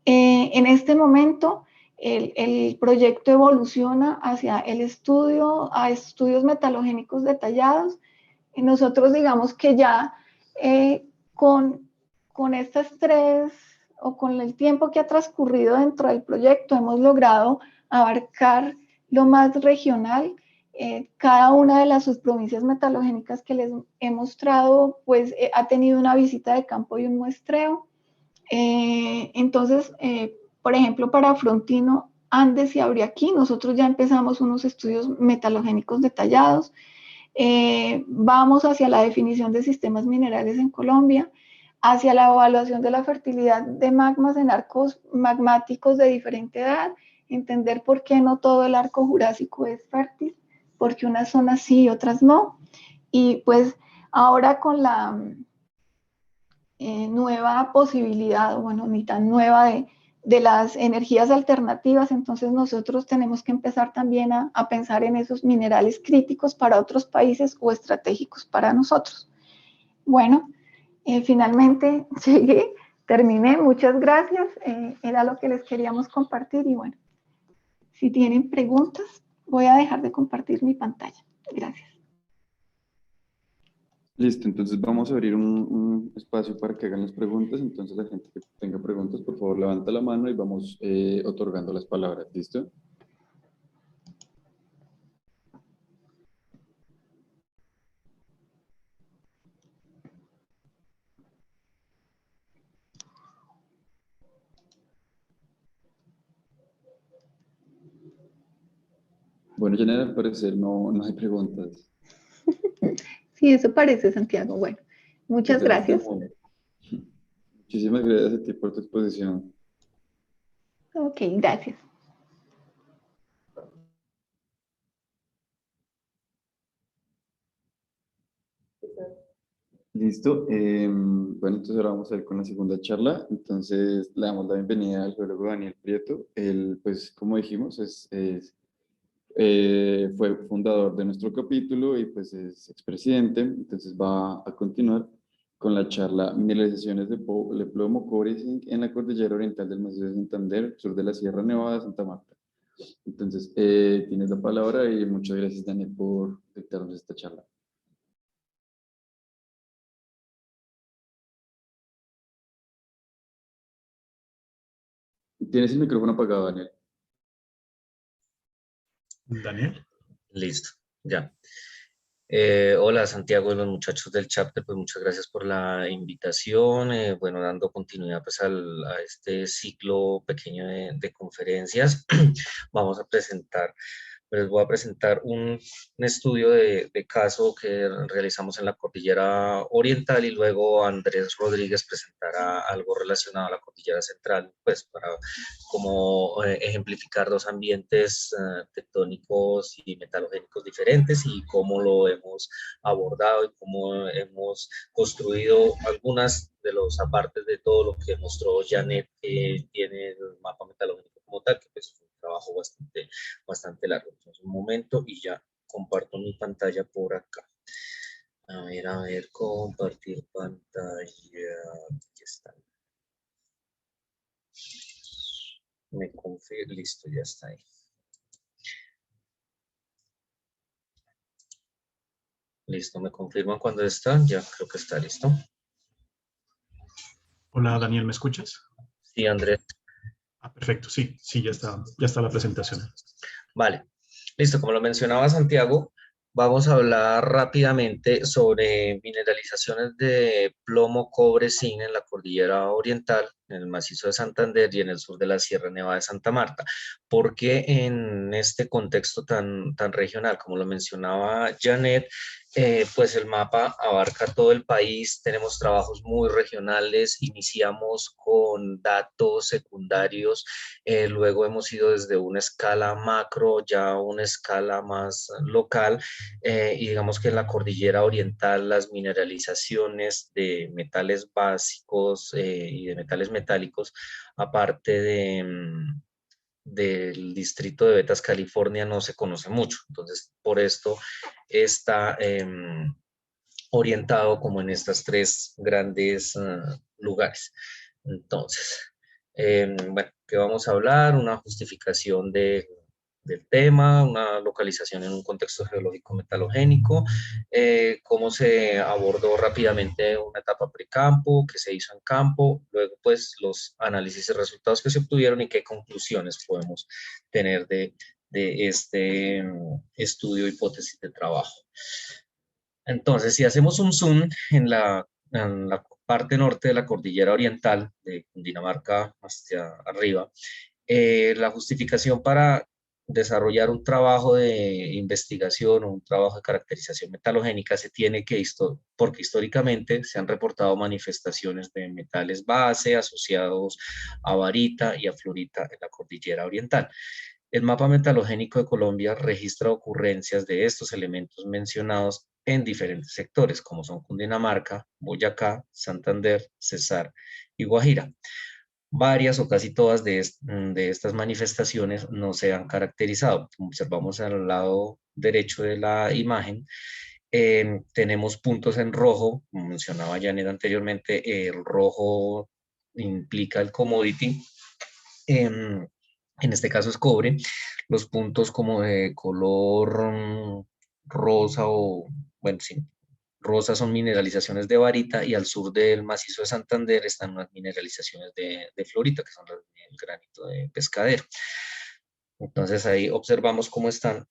En este momento el proyecto evoluciona hacia el estudio, a estudios metalogénicos detallados nosotros digamos que ya con estas tres, o con el tiempo que ha transcurrido dentro del proyecto, hemos logrado abarcar lo más regional. Cada una de las subprovincias metalogénicas que les he mostrado, pues ha tenido una visita de campo y un muestreo. Entonces, por ejemplo, para Frontino, Andes y Abriaquí, nosotros ya empezamos unos estudios metalogénicos detallados. Vamos hacia la definición de sistemas minerales en Colombia, hacia la evaluación de la fertilidad de magmas en arcos magmáticos de diferente edad, entender por qué no todo el arco jurásico es fértil, porque unas zonas sí y otras no. Y pues ahora con la nueva posibilidad, bueno, ni tan nueva de las energías alternativas, entonces nosotros tenemos que empezar también a pensar en esos minerales críticos para otros países o estratégicos para nosotros. Bueno, finalmente llegué, terminé, muchas gracias, era lo que les queríamos compartir y bueno, si tienen preguntas, voy a dejar de compartir mi pantalla. Gracias. Listo, entonces vamos a abrir un espacio para que hagan las preguntas. Entonces la gente que tenga preguntas, por favor, levanta la mano y vamos otorgando las palabras. ¿Listo? Bueno, Janela, al parecer no hay preguntas. Sí, eso parece, Santiago. Bueno, muchas Entonces, gracias. muchísimas gracias a ti por tu exposición. Ok, gracias. Listo. Bueno, entonces ahora vamos a ir con la segunda charla. Entonces le damos la bienvenida al geólogo Daniel Prieto. Él, pues, como dijimos, fue fundador de nuestro capítulo y pues es expresidente. Entonces va a continuar con la charla Mineralizaciones de plomo, cobre y zinc en la cordillera oriental del macizo de Santander, sur de la Sierra Nevada de Santa Marta. Entonces, tienes la palabra y muchas gracias, Daniel, por dictarnos esta charla. Tienes el micrófono apagado, Daniel. Daniel. Listo, ya. Hola Santiago y los muchachos del chapter, pues muchas gracias por la invitación. Bueno, dando continuidad pues a este ciclo pequeño de conferencias, vamos a presentar, les voy a presentar un estudio de caso que realizamos en la Cordillera Oriental y luego Andrés Rodríguez presentará algo relacionado a la Cordillera Central, pues para como ejemplificar dos ambientes tectónicos y metalogénicos diferentes y cómo lo hemos abordado y cómo hemos construido algunas de los apartes de todo lo que mostró Janet, que tiene el mapa metalogénico como tal, que pues fue un trabajo bastante largo. Entonces, un momento y ya comparto mi pantalla por acá. A ver, compartir pantalla. Aquí está. Me confirmo, listo, ya está ahí. Listo, me confirman cuando está. Ya creo que está listo. Hola, Daniel, ¿me escuchas? Sí, Andrés. Perfecto, sí, ya está la presentación. Vale, listo, como lo mencionaba Santiago, vamos a hablar rápidamente sobre mineralizaciones de plomo, cobre, zinc en la cordillera oriental, en el macizo de Santander y en el sur de la Sierra Nevada de Santa Marta. ¿Por qué en este contexto tan regional? Como lo mencionaba Janet, pues el mapa abarca todo el país, tenemos trabajos muy regionales, iniciamos con datos secundarios, luego hemos ido desde una escala macro ya a una escala más local, y digamos que en la cordillera oriental las mineralizaciones de metales básicos y de metales metálicos, aparte del distrito de Betas, California, no se conoce mucho. Entonces, por esto está orientado como en estas tres grandes lugares. Entonces, bueno, ¿qué vamos a hablar? Una justificación de del tema, una localización en un contexto geológico metalogénico, cómo se abordó rápidamente una etapa precampo, qué se hizo en campo, luego pues los análisis y resultados que se obtuvieron y qué conclusiones podemos tener de este estudio hipótesis de trabajo. Entonces, si hacemos un zoom en la parte norte de la cordillera oriental de Cundinamarca hacia arriba, la justificación para desarrollar un trabajo de investigación o un trabajo de caracterización metalogénica se tiene que, porque históricamente se han reportado manifestaciones de metales base asociados a barita y a fluorita en la cordillera oriental. El mapa metalogénico de Colombia registra ocurrencias de estos elementos mencionados en diferentes sectores, como son Cundinamarca, Boyacá, Santander, Cesar y Guajira. Varias o casi todas de estas manifestaciones no se han caracterizado. Como observamos al lado derecho de la imagen, tenemos puntos en rojo, como mencionaba Janet anteriormente, el rojo implica el commodity, en este caso es cobre, los puntos como de color rosa o, bueno, sí, rosa son mineralizaciones de barita y al sur del macizo de Santander están unas mineralizaciones de fluorita, que son el granito de pescadero. Entonces ahí observamos cómo está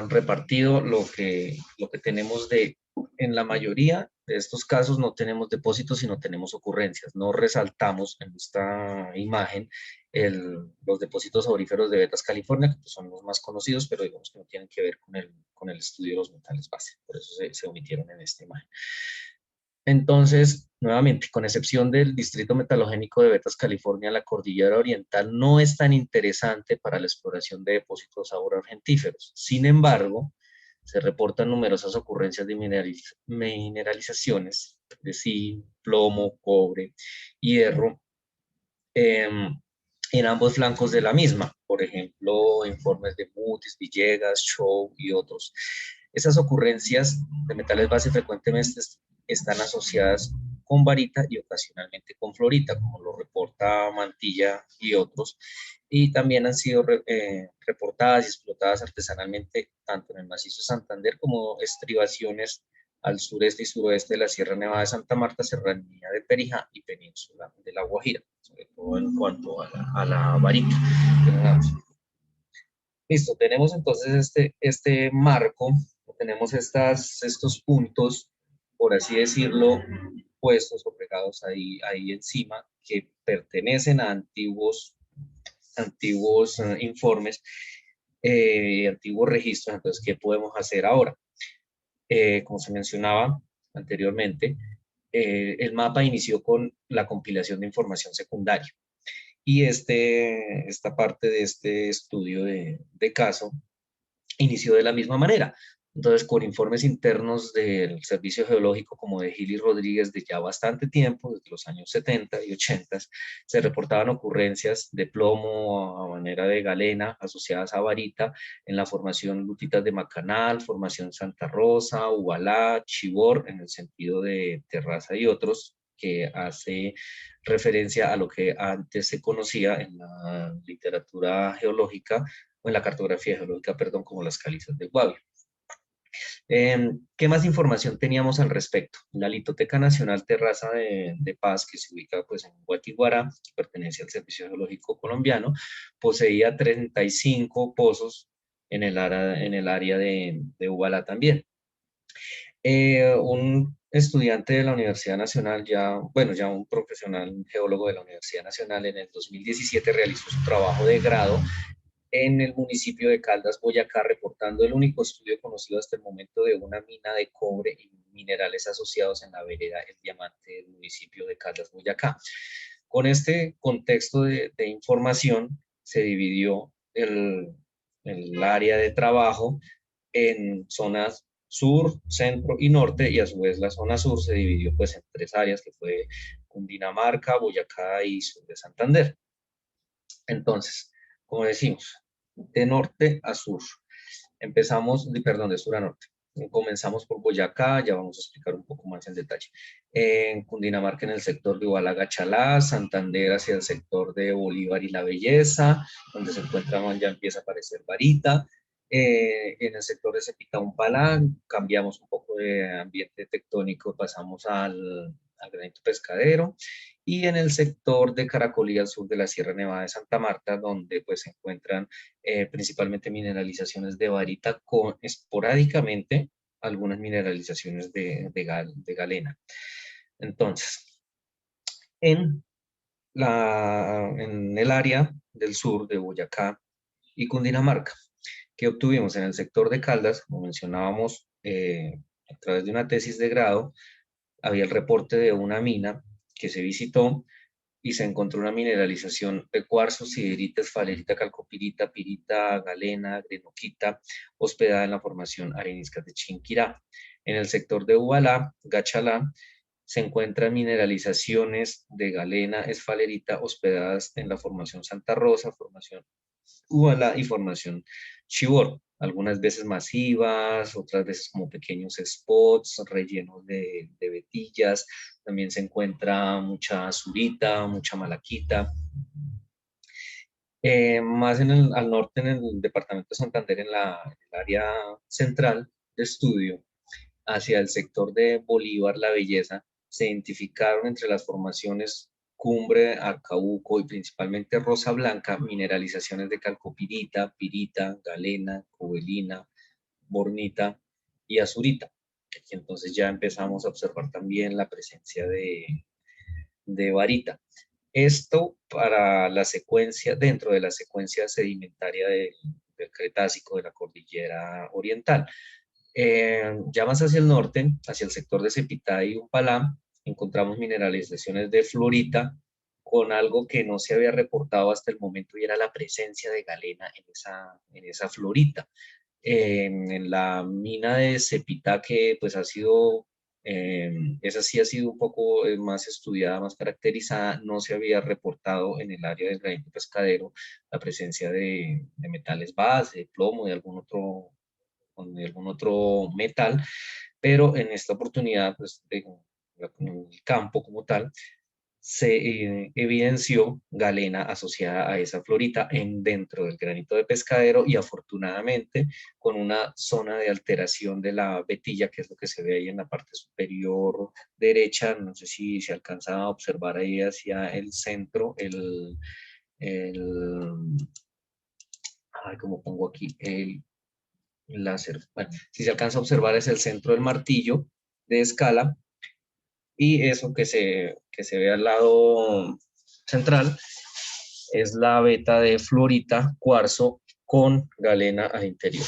repartido lo que tenemos en la mayoría de estos casos no tenemos depósitos, sino tenemos ocurrencias. No resaltamos en esta imagen los depósitos auríferos de Betas California, que son los más conocidos, pero digamos que no tienen que ver con el estudio de los metales base. Por eso se omitieron en esta imagen. Entonces, nuevamente, con excepción del distrito metalogénico de Betas California, la cordillera oriental no es tan interesante para la exploración de depósitos argentíferos. Sin embargo, se reportan numerosas ocurrencias de mineralizaciones de zinc, plomo, cobre, hierro, en ambos flancos de la misma. Por ejemplo, informes de Mutis, Villegas, Shaw y otros. Esas ocurrencias de metales base frecuentemente están asociadas con barita y ocasionalmente con fluorita, como lo reporta Mantilla y otros, y también han sido reportadas y explotadas artesanalmente tanto en el macizo de Santander como estribaciones al sureste y suroeste de la Sierra Nevada de Santa Marta, Serranía de Perijá y Península de La Guajira, sobre todo en cuanto a la varita. Listo, tenemos entonces este marco, tenemos estos puntos, por así decirlo, puestos o pegados ahí encima, que pertenecen a antiguos informes, antiguos registros. Entonces, ¿qué podemos hacer ahora? Como se mencionaba anteriormente, el mapa inició con la compilación de información secundaria. Y esta parte de este estudio de caso inició de la misma manera. Entonces, con informes internos del Servicio Geológico como de Gil y Rodríguez de ya bastante tiempo, desde los años 70 y 80, se reportaban ocurrencias de plomo a manera de galena asociadas a varita en la formación Lutitas de Macanal, formación Santa Rosa, Ubalá, Chibor, en el sentido de Terraza y otros, que hace referencia a lo que antes se conocía en la literatura geológica o en la cartografía geológica, perdón, como las calizas de Guavio. ¿Qué más información teníamos al respecto? La Litoteca Nacional Terraza de Paz, que se ubica pues, en Guatiguará, que pertenece al Servicio Geológico Colombiano, poseía 35 pozos en el área de Ubalá también. Un estudiante de la Universidad Nacional, ya un profesional geólogo de la Universidad Nacional, en el 2017 realizó su trabajo de grado en el municipio de Caldas, Boyacá, reportando el único estudio conocido hasta el momento de una mina de cobre y minerales asociados en la vereda El Diamante del municipio de Caldas, Boyacá. Con este contexto de información se dividió el área de trabajo en zonas sur, centro y norte, y a su vez la zona sur se dividió pues en 3 áreas, que fue Cundinamarca, Boyacá y sur de Santander. Entonces, como decimos, de norte a sur. De sur a norte. Comenzamos por Boyacá, ya vamos a explicar un poco más en detalle. En Cundinamarca en el sector de Iguala-Gachalá, Santander hacia el sector de Bolívar y La Belleza, donde se encuentra, ya empieza a aparecer Barita. En el sector de Cepita-Umpalá cambiamos un poco de ambiente tectónico, pasamos al granito pescadero. Y en el sector de Caracolí al sur de la Sierra Nevada de Santa Marta, donde pues se encuentran principalmente mineralizaciones de barita con esporádicamente algunas mineralizaciones de galena. Entonces, en el área del sur de Boyacá y Cundinamarca, que obtuvimos en el sector de Caldas, como mencionábamos, a través de una tesis de grado, había el reporte de una mina que se visitó y se encontró una mineralización de cuarzo, siderita, esfalerita, calcopirita, pirita, galena, grenoquita, hospedada en la formación areniscas de Chinquirá. En el sector de Ubalá, Gachalá, se encuentran mineralizaciones de galena, esfalerita, hospedadas en la formación Santa Rosa, formación Ubalá y formación Chibor, algunas veces masivas, otras veces como pequeños spots rellenos de vetillas. También se encuentra mucha azurita, mucha malaquita. Más al norte, en el departamento de Santander, en el área central de estudio, hacia el sector de Bolívar, La Belleza, se identificaron entre las formaciones Cumbre, Arcabuco y principalmente Rosa Blanca, mineralizaciones de calcopirita, pirita, galena, cobelina, bornita y azurita. Aquí entonces ya empezamos a observar también la presencia de varita. Esto para la secuencia, dentro de la secuencia sedimentaria del Cretácico de la Cordillera Oriental. Ya más hacia el norte, hacia el sector de Cepitá y Umpalá, encontramos mineralizaciones de fluorita con algo que no se había reportado hasta el momento y era la presencia de galena en esa fluorita. En la mina de Cepitá, que pues ha sido, esa sí ha sido un poco más estudiada, más caracterizada, no se había reportado en el área del granito pescadero la presencia de metales base, de plomo, de algún otro metal, pero en esta oportunidad, pues, en el campo como tal, se evidenció galena asociada a esa florita dentro del granito de pescadero y afortunadamente con una zona de alteración de la vetilla, que es lo que se ve ahí en la parte superior derecha. No sé si se alcanza a observar ahí hacia el centro, como pongo aquí, el láser. Bueno, si se alcanza a observar es el centro del martillo de escala, y eso que se ve al lado central es la veta de fluorita, cuarzo con galena al interior.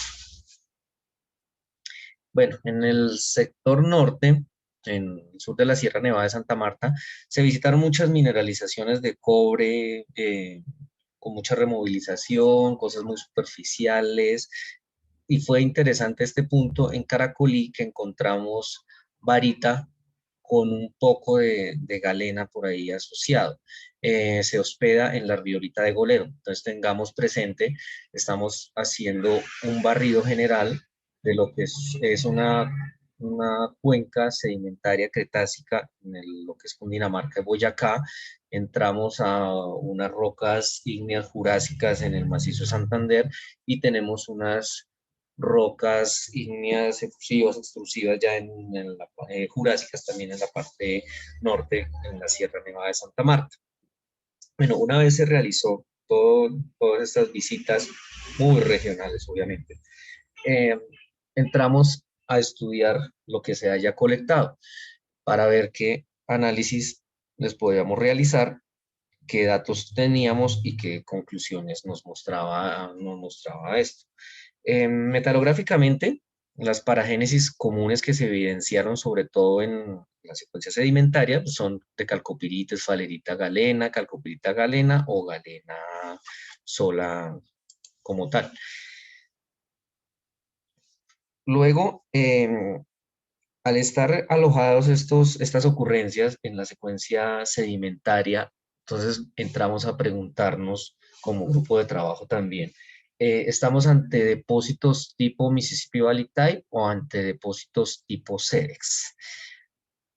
Bueno, en el sector norte, en el sur de la Sierra Nevada de Santa Marta, se visitaron muchas mineralizaciones de cobre, con mucha removilización, cosas muy superficiales, y fue interesante este punto en Caracolí, que encontramos varita con un poco de galena por ahí asociado. Se hospeda en la riolita de Golero. Entonces tengamos presente, estamos haciendo un barrido general de lo que es una cuenca sedimentaria cretácica en lo que es Cundinamarca y Boyacá. Entramos a unas rocas ígneas jurásicas en el macizo de Santander y tenemos unas rocas ígneas efusivas, extrusivas ya jurásicas también en la parte norte, en la Sierra Nevada de Santa Marta. Bueno, una vez se realizó todas estas visitas muy regionales, obviamente, entramos a estudiar lo que se haya colectado para ver qué análisis les podíamos realizar, qué datos teníamos y qué conclusiones nos mostraba esto. Metalográficamente, las paragénesis comunes que se evidenciaron sobre todo en la secuencia sedimentaria son de calcopirita, esfalerita, galena, calcopirita, galena o galena sola como tal. Luego, al estar alojados estas ocurrencias en la secuencia sedimentaria, entonces entramos a preguntarnos como grupo de trabajo también, ¿estamos ante depósitos tipo Mississippi Valley Type o ante depósitos tipo SEDEX?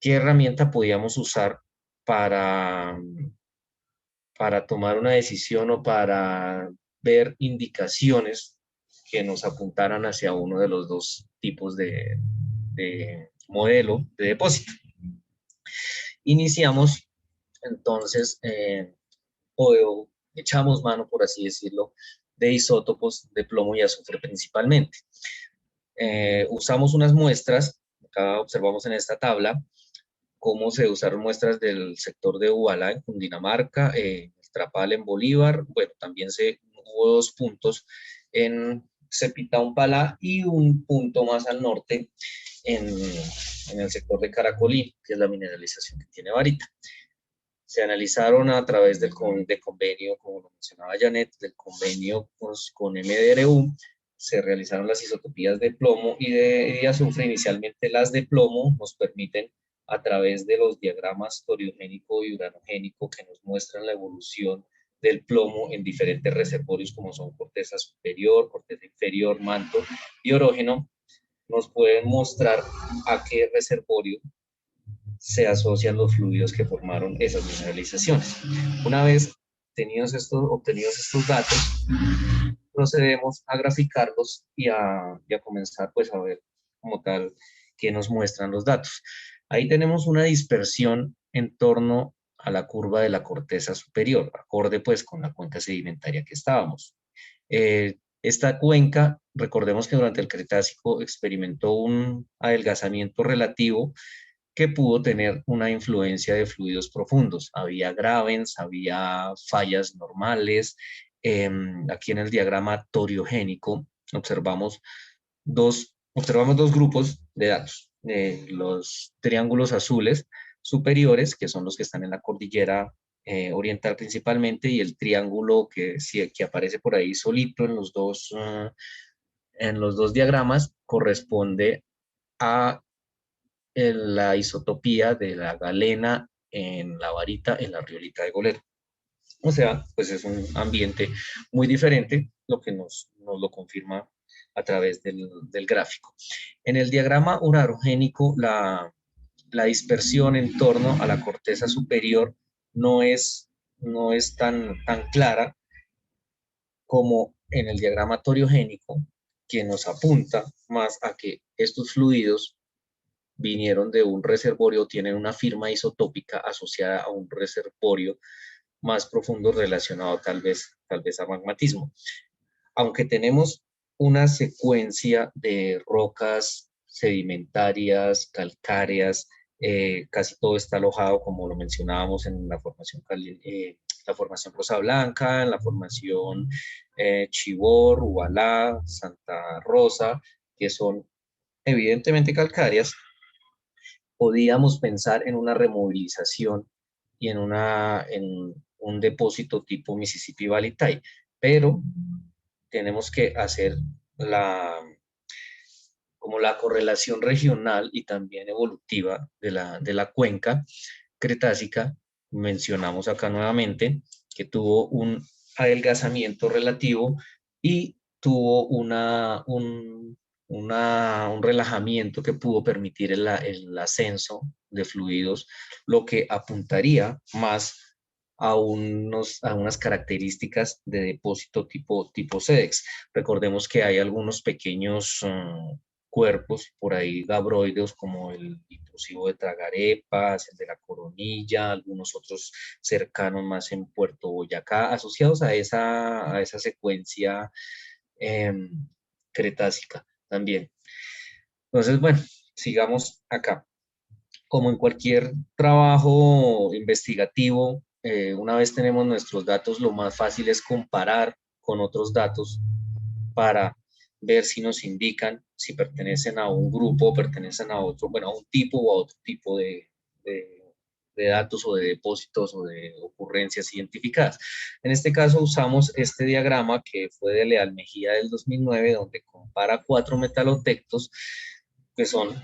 ¿Qué herramienta podíamos usar para, para tomar una decisión o para ver indicaciones que nos apuntaran hacia uno de los dos tipos de modelo de depósito? Iniciamos entonces, o echamos mano, por así decirlo, de isótopos de plomo y azufre principalmente. Usamos unas muestras, acá observamos en esta tabla, cómo se usaron muestras del sector de Ubalá en Cundinamarca, Trapal en Bolívar, bueno, también hubo 2 puntos en Cepita-Umpalá y un punto más al norte en el sector de Caracolí, que es la mineralización que tiene Barita. Se analizaron a través de convenio, como lo mencionaba Janet, del convenio con MDRU, se realizaron las isotopías de plomo y de azufre. Inicialmente las de plomo nos permiten, a través de los diagramas toriogénico y uranogénico que nos muestran la evolución del plomo en diferentes reservorios como son corteza superior, corteza inferior, manto y orógeno, nos pueden mostrar a qué reservorio se asocian los fluidos que formaron esas mineralizaciones. Una vez obtenidos estos datos, procedemos a graficarlos y a comenzar pues a ver como tal qué nos muestran los datos. Ahí tenemos una dispersión en torno a la curva de la corteza superior, acorde pues con la cuenca sedimentaria que estábamos. Esta cuenca, recordemos que durante el Cretácico experimentó un adelgazamiento relativo que pudo tener una influencia de fluidos profundos. Había gravens, había fallas normales. Aquí en el diagrama toriogénico observamos dos grupos de datos. Los triángulos azules superiores, que son los que están en la cordillera oriental principalmente, y el triángulo que aparece por ahí solito en los dos diagramas, corresponde a la isotopía de la galena en la varita, en la riolita de Golero. O sea, pues es un ambiente muy diferente, lo que nos lo confirma a través del gráfico. En el diagrama uranogénico, la dispersión en torno a la corteza superior no es tan clara como en el diagrama toriogénico, que nos apunta más a que estos fluidos vinieron de un reservorio, tienen una firma isotópica asociada a un reservorio más profundo relacionado tal vez a magmatismo. Aunque tenemos una secuencia de rocas sedimentarias, calcáreas, casi todo está alojado, como lo mencionábamos, en la formación Rosa Blanca, en la formación Chivor, Ubalá, Santa Rosa, que son evidentemente calcáreas. Podíamos pensar en una removilización y en un depósito tipo Mississippi Valley Type, pero tenemos que hacer como la correlación regional y también evolutiva de la cuenca cretácica. Mencionamos acá nuevamente que tuvo un adelgazamiento relativo y tuvo un relajamiento que pudo permitir el ascenso de fluidos, lo que apuntaría más a unas características de depósito tipo SEDEX. Recordemos que hay algunos pequeños cuerpos por ahí gabroideos, como el intrusivo de Tragarepas, el de la Coronilla, algunos otros cercanos más en Puerto Boyacá, asociados a esa secuencia cretácica también. Entonces, bueno, sigamos acá. Como en cualquier trabajo investigativo, una vez tenemos nuestros datos, lo más fácil es comparar con otros datos para ver si nos indican si pertenecen a un grupo o pertenecen a otro, bueno, a un tipo o a otro tipo de datos o de depósitos o de ocurrencias identificadas. En este caso usamos este diagrama que fue de Leal Mejía del 2009, donde compara 4 metalotectos que son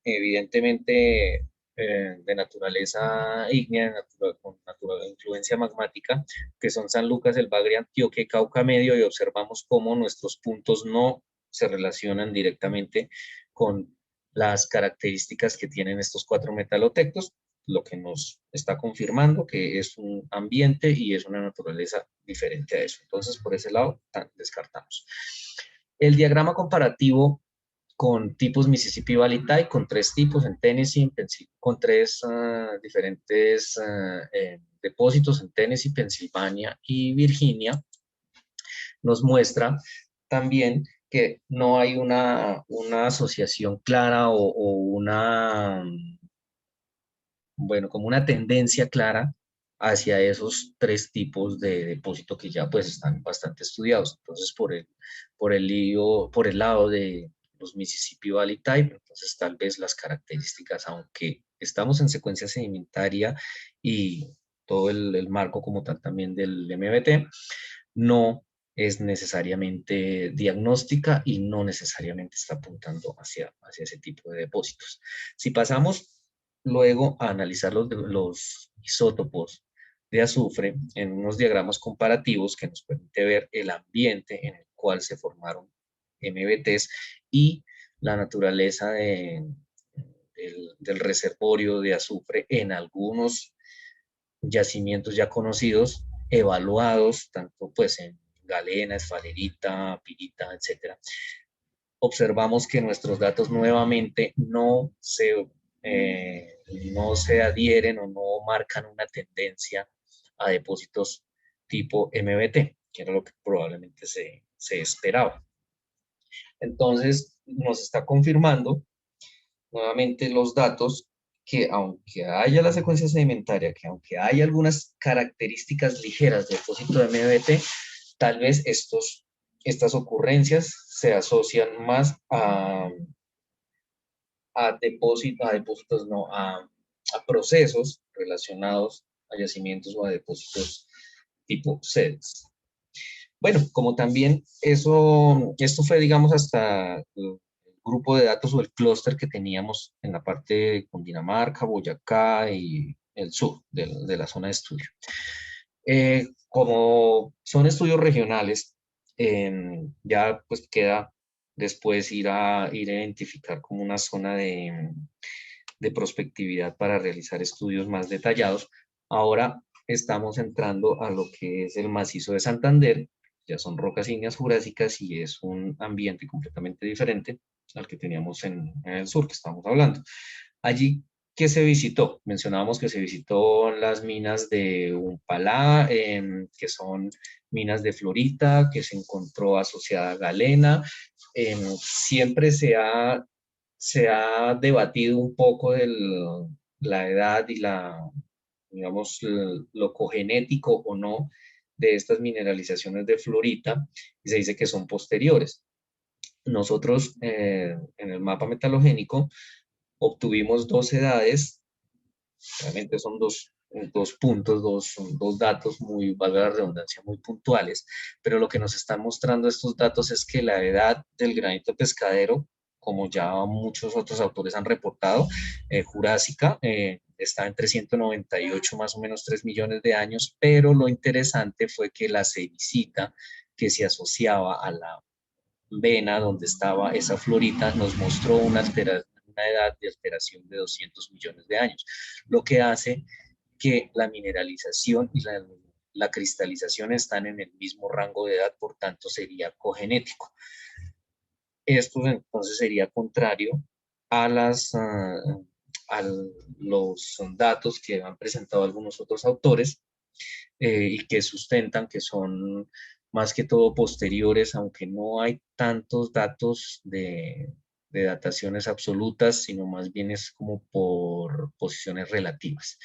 evidentemente de naturaleza ígnea, con influencia magmática, que son San Lucas, el Bagre, Antioquia y Cauca Medio, y observamos cómo nuestros puntos no se relacionan directamente con las características que tienen estos 4 metalotectos, lo que nos está confirmando que es un ambiente y es una naturaleza diferente a eso. Entonces, por ese lado, descartamos. El diagrama comparativo con tipos Mississippi Valley Type, con 3 tipos en Tennessee, con 3 diferentes depósitos en Tennessee, Pensilvania y Virginia, nos muestra también que no hay una asociación clara o una, bueno, como una tendencia clara hacia esos 3 tipos de depósito que ya pues están bastante estudiados. Entonces, por el lado de los Mississippi Valley Type, entonces tal vez las características, aunque estamos en secuencia sedimentaria y todo el marco como tal también del MBT, no es necesariamente diagnóstica y no necesariamente está apuntando hacia ese tipo de depósitos. Si pasamos luego a analizar los isótopos de azufre en unos diagramas comparativos que nos permite ver el ambiente en el cual se formaron MBTs y la naturaleza del reservorio de azufre en algunos yacimientos ya conocidos, evaluados, tanto pues en galena, esfalerita, pirita, etc. Observamos que nuestros datos nuevamente no se adhieren o no marcan una tendencia a depósitos tipo MBT, que era lo que probablemente se esperaba. Entonces, nos está confirmando nuevamente los datos que aunque haya la secuencia sedimentaria, que aunque haya algunas características ligeras de depósito de MBT, tal vez estas ocurrencias se asocian más a procesos relacionados a yacimientos o a depósitos tipo SEDS. Bueno, como también esto fue, digamos, hasta el grupo de datos o el clúster que teníamos en la parte de Cundinamarca, Boyacá y el sur de la zona de estudio. Como son estudios regionales, ya pues queda después ir a identificar como una zona de prospectividad para realizar estudios más detallados. Ahora estamos entrando a lo que es el macizo de Santander, ya son rocas ígneas jurásicas y es un ambiente completamente diferente al que teníamos en el sur que estamos hablando. Allí, ¿qué se visitó? Mencionábamos que se visitó las minas de Umpalá, que son minas de fluorita, que se encontró asociada a galena. Siempre se ha debatido un poco de la edad y digamos, lo cogenético o no de estas mineralizaciones de fluorita, y se dice que son posteriores. Nosotros en el mapa metalogénico obtuvimos 2 edades, realmente son dos puntos, dos datos muy, valga la redundancia, muy puntuales, pero lo que nos están mostrando estos datos es que la edad del granito pescadero, como ya muchos otros autores han reportado, jurásica, está entre 198 más o menos 3 millones de años, pero lo interesante fue que la cerisita que se asociaba a la vena donde estaba esa fluorita nos mostró una edad de alteración de 200 millones de años, lo que hace que la mineralización y la cristalización están en el mismo rango de edad, por tanto sería cogenético. Esto entonces sería contrario a los datos que han presentado algunos otros autores y que sustentan que son más que todo posteriores, aunque no hay tantos datos de dataciones absolutas, sino más bien es como por posiciones relativas.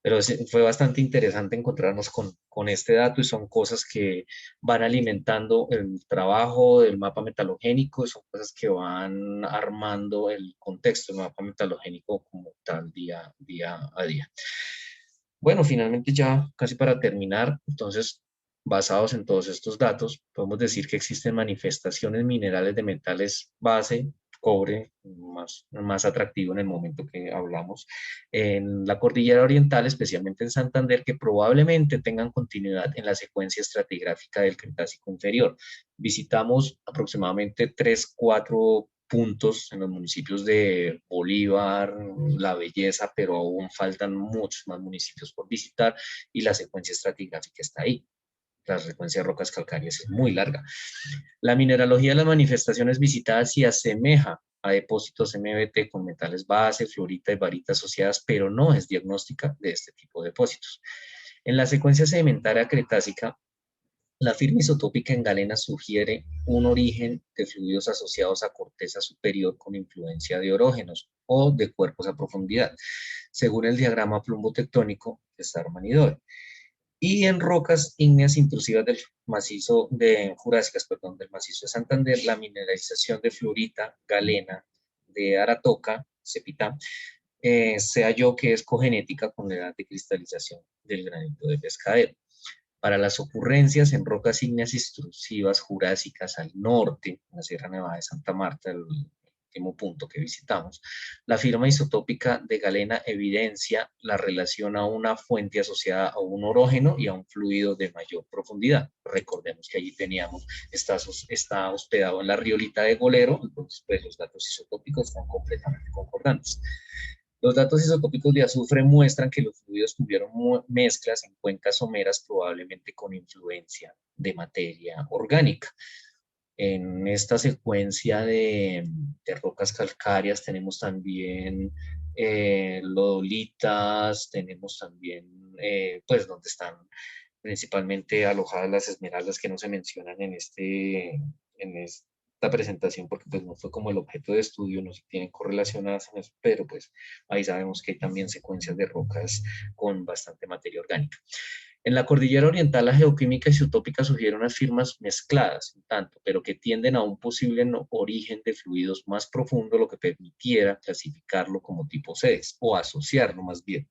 Pero fue bastante interesante encontrarnos con este dato y son cosas que van alimentando el trabajo del mapa metalogénico, son cosas que van armando el contexto del mapa metalogénico como tal día a día. Bueno, finalmente ya casi para terminar, entonces, basados en todos estos datos, podemos decir que existen manifestaciones minerales de metales base cobre más atractivo en el momento que hablamos. En la cordillera oriental, especialmente en Santander, que probablemente tengan continuidad en la secuencia estratigráfica del Cretácico inferior. Visitamos aproximadamente 3, 4 puntos en los municipios de Bolívar, La Belleza, pero aún faltan muchos más municipios por visitar y la secuencia estratigráfica está ahí. La secuencia de rocas calcáreas es muy larga. La mineralogía de las manifestaciones visitadas se asemeja a depósitos MBT con metales base, fluorita y barita asociadas, pero no es diagnóstica de este tipo de depósitos. En la secuencia sedimentaria cretácica, la firma isotópica en galena sugiere un origen de fluidos asociados a corteza superior con influencia de orógenos o de cuerpos a profundidad, según el diagrama plumbotectónico de Starman-Dore. Y en rocas ígneas intrusivas del macizo jurásicas, del macizo de Santander, la mineralización de fluorita, galena, de Aratoca, cepita, se halló que es cogenética con la edad de cristalización del granito de Pescadero. Para las ocurrencias en rocas ígneas intrusivas jurásicas al norte, en la Sierra Nevada de Santa Marta, el último punto que visitamos, la firma isotópica de galena evidencia la relación a una fuente asociada a un orógeno y a un fluido de mayor profundidad. Recordemos que allí teníamos, está hospedado en la riolita de Golero, entonces pues los datos isotópicos están completamente concordantes. Los datos isotópicos de azufre muestran que los fluidos tuvieron mezclas en cuencas someras, probablemente con influencia de materia orgánica. En esta secuencia de rocas calcáreas tenemos también lodolitas, tenemos también, pues, donde están principalmente alojadas las esmeraldas que no se mencionan en esta presentación porque pues no fue como el objeto de estudio, no se tienen correlacionadas en eso, pero pues ahí sabemos que hay también secuencias de rocas con bastante materia orgánica. En la cordillera oriental, la geoquímica isotópica sugiere unas firmas mezcladas, un tanto, pero que tienden a un posible origen de fluidos más profundo, lo que permitiera clasificarlo como tipo sedes, o asociarlo más bien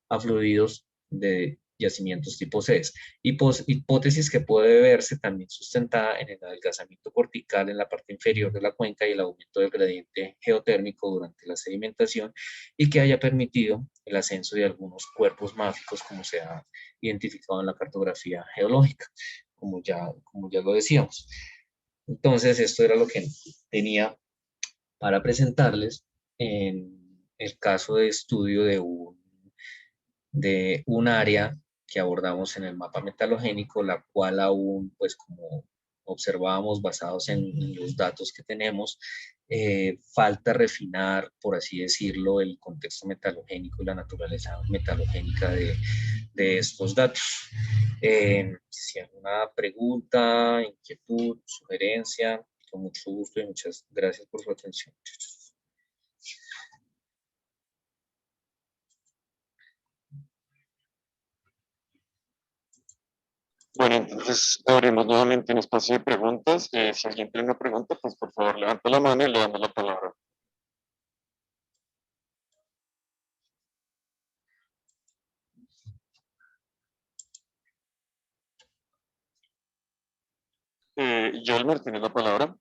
a fluidos de yacimientos tipo sedes. Hipótesis que puede verse también sustentada en el adelgazamiento cortical en la parte inferior de la cuenca y el aumento del gradiente geotérmico durante la sedimentación y que haya permitido el ascenso de algunos cuerpos máficos como se ha identificado en la cartografía geológica, como ya lo decíamos. Entonces, esto era lo que tenía para presentarles en el caso de estudio de un área que abordamos en el mapa metalogénico, la cual aún, pues como observábamos basados en los datos que tenemos, falta refinar, por así decirlo, el contexto metalogénico y la naturaleza metalogénica de estos datos. Si hay alguna pregunta, inquietud, sugerencia, con mucho gusto y muchas gracias por su atención. Bueno, entonces abrimos nuevamente un espacio de preguntas. Si alguien tiene una pregunta, pues por favor levanta la mano y le damos la palabra. Yolmer, ¿tiene la palabra?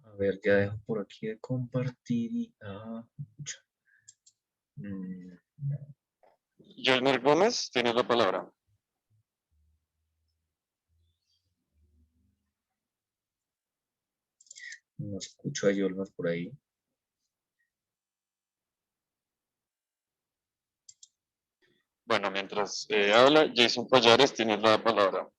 A ver, ya dejo por aquí de compartir y... Yolmer Gómez, tiene la palabra. No escucho a Yolmer por ahí. Bueno, mientras habla, Jason Payares, tiene la palabra.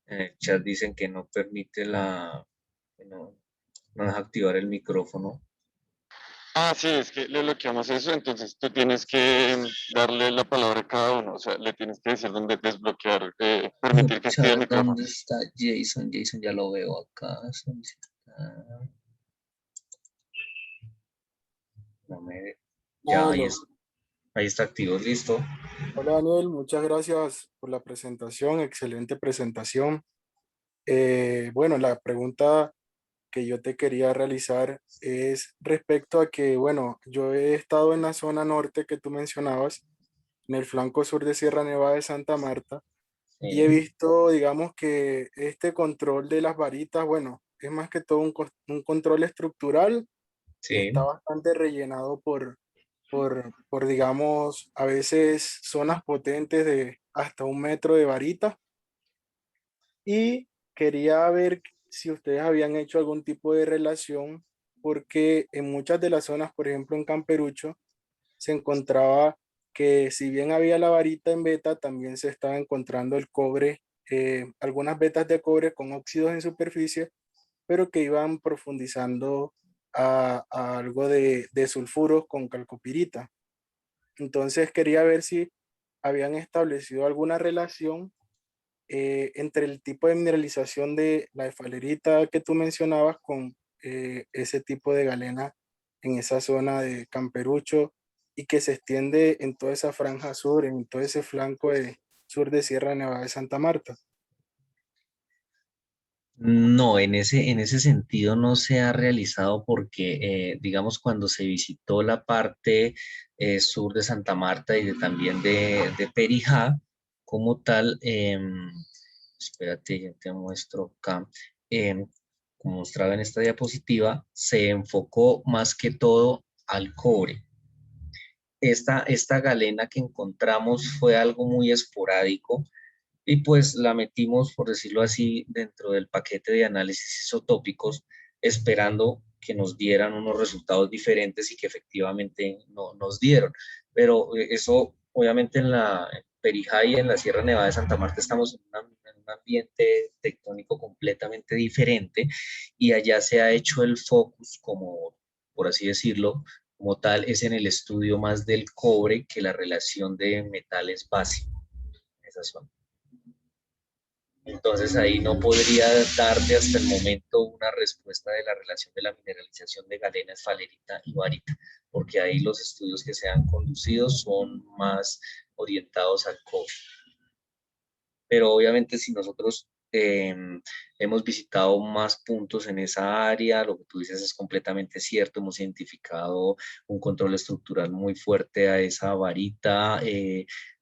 En el chat dicen que no permite que no deja activar el micrófono. Ah, sí, es que le bloqueamos eso, entonces tú tienes que darle la palabra a cada uno, o sea, le tienes que decir dónde desbloquear, permitir que active el micrófono. ¿Dónde está Jason? Jason ya lo veo acá. No me... Ya, ahí está. Ahí está activo, listo. Hola Daniel, muchas gracias por la presentación, excelente presentación. Bueno, la pregunta que yo te quería realizar es respecto a que, bueno, yo he estado en la zona norte que tú mencionabas, en el flanco sur de Sierra Nevada de Santa Marta, y he Sí, visto, digamos, que este control de las varitas, bueno, es más que todo un control estructural que está sí. bastante rellenado por, digamos, a veces zonas potentes de hasta 1 metro de varita. Y quería ver si ustedes habían hecho algún tipo de relación, porque en muchas de las zonas, por ejemplo en Camperucho, se encontraba que si bien había la varita en beta, también se estaba encontrando el cobre, algunas vetas de cobre con óxidos en superficie, pero que iban profundizando a algo de sulfuros con calcopirita. Entonces quería ver si habían establecido alguna relación entre el tipo de mineralización de la esfalerita que tú mencionabas con ese tipo de galena en esa zona de Camperucho y que se extiende en toda esa franja sur, en todo ese flanco de sur de Sierra Nevada de Santa Marta. No, en ese sentido no se ha realizado porque, digamos, cuando se visitó la parte sur de Santa Marta y también de Perijá, como tal, espérate, ya te muestro acá, como mostraba en esta diapositiva, se enfocó más que todo al cobre. Esta galena que encontramos fue algo muy esporádico y pues la metimos, por decirlo así, dentro del paquete de análisis isotópicos, esperando que nos dieran unos resultados diferentes y que efectivamente no nos dieron. Pero eso, obviamente, en Perijá y en la Sierra Nevada de Santa Marta estamos en un ambiente tectónico completamente diferente y allá se ha hecho el focus, como por así decirlo, como tal, es en el estudio más del cobre que la relación de metales base. Esa zona. Entonces ahí no podría darte hasta el momento una respuesta de la relación de la mineralización de galena, esfalerita y varita, porque ahí los estudios que se han conducido son más orientados al cobre. Pero obviamente si nosotros hemos visitado más puntos en esa área, lo que tú dices es completamente cierto, hemos identificado un control estructural muy fuerte a esa varita,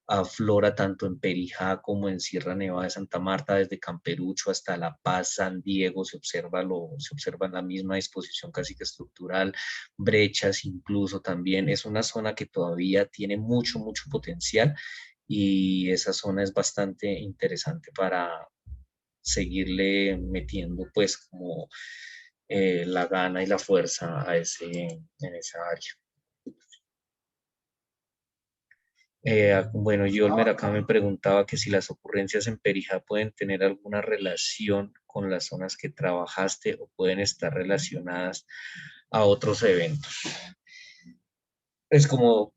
aflora tanto en Perijá como en Sierra Nevada de Santa Marta, desde Camperucho hasta La Paz, San Diego, se observa la misma disposición casi que estructural, brechas incluso también, es una zona que todavía tiene mucho, mucho potencial y esa zona es bastante interesante para seguirle metiendo pues como la gana y la fuerza a en esa área. Bueno, Yolmer acá me preguntaba que si las ocurrencias en Perijá pueden tener alguna relación con las zonas que trabajaste o pueden estar relacionadas a otros eventos. Es como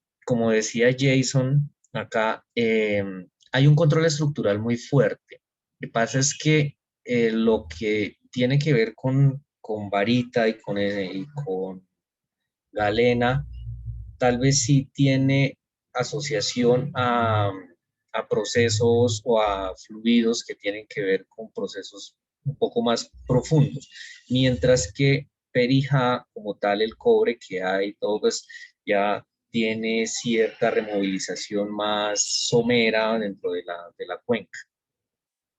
decía Jason, acá hay un control estructural muy fuerte. Lo que pasa es que lo que tiene que ver con varita y con galena, tal vez sí tiene asociación a procesos o a fluidos que tienen que ver con procesos un poco más profundos, mientras que Perija, como tal, el cobre que hay, todo pues ya tiene cierta removilización más somera dentro de la cuenca.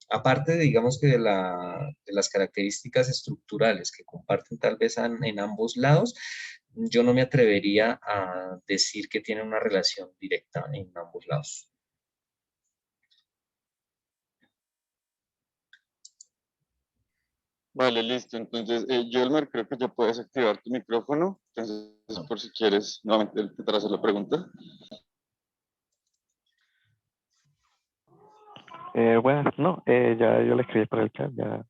Aparte, digamos que de las características estructurales que comparten tal vez en ambos lados, yo no me atrevería a decir que tienen una relación directa en ambos lados. Vale, listo. Entonces, Yolmer, creo que ya puedes activar tu micrófono. Entonces, por si quieres, nuevamente te hacer la pregunta. Bueno, no, ya yo le escribí por el chat, ya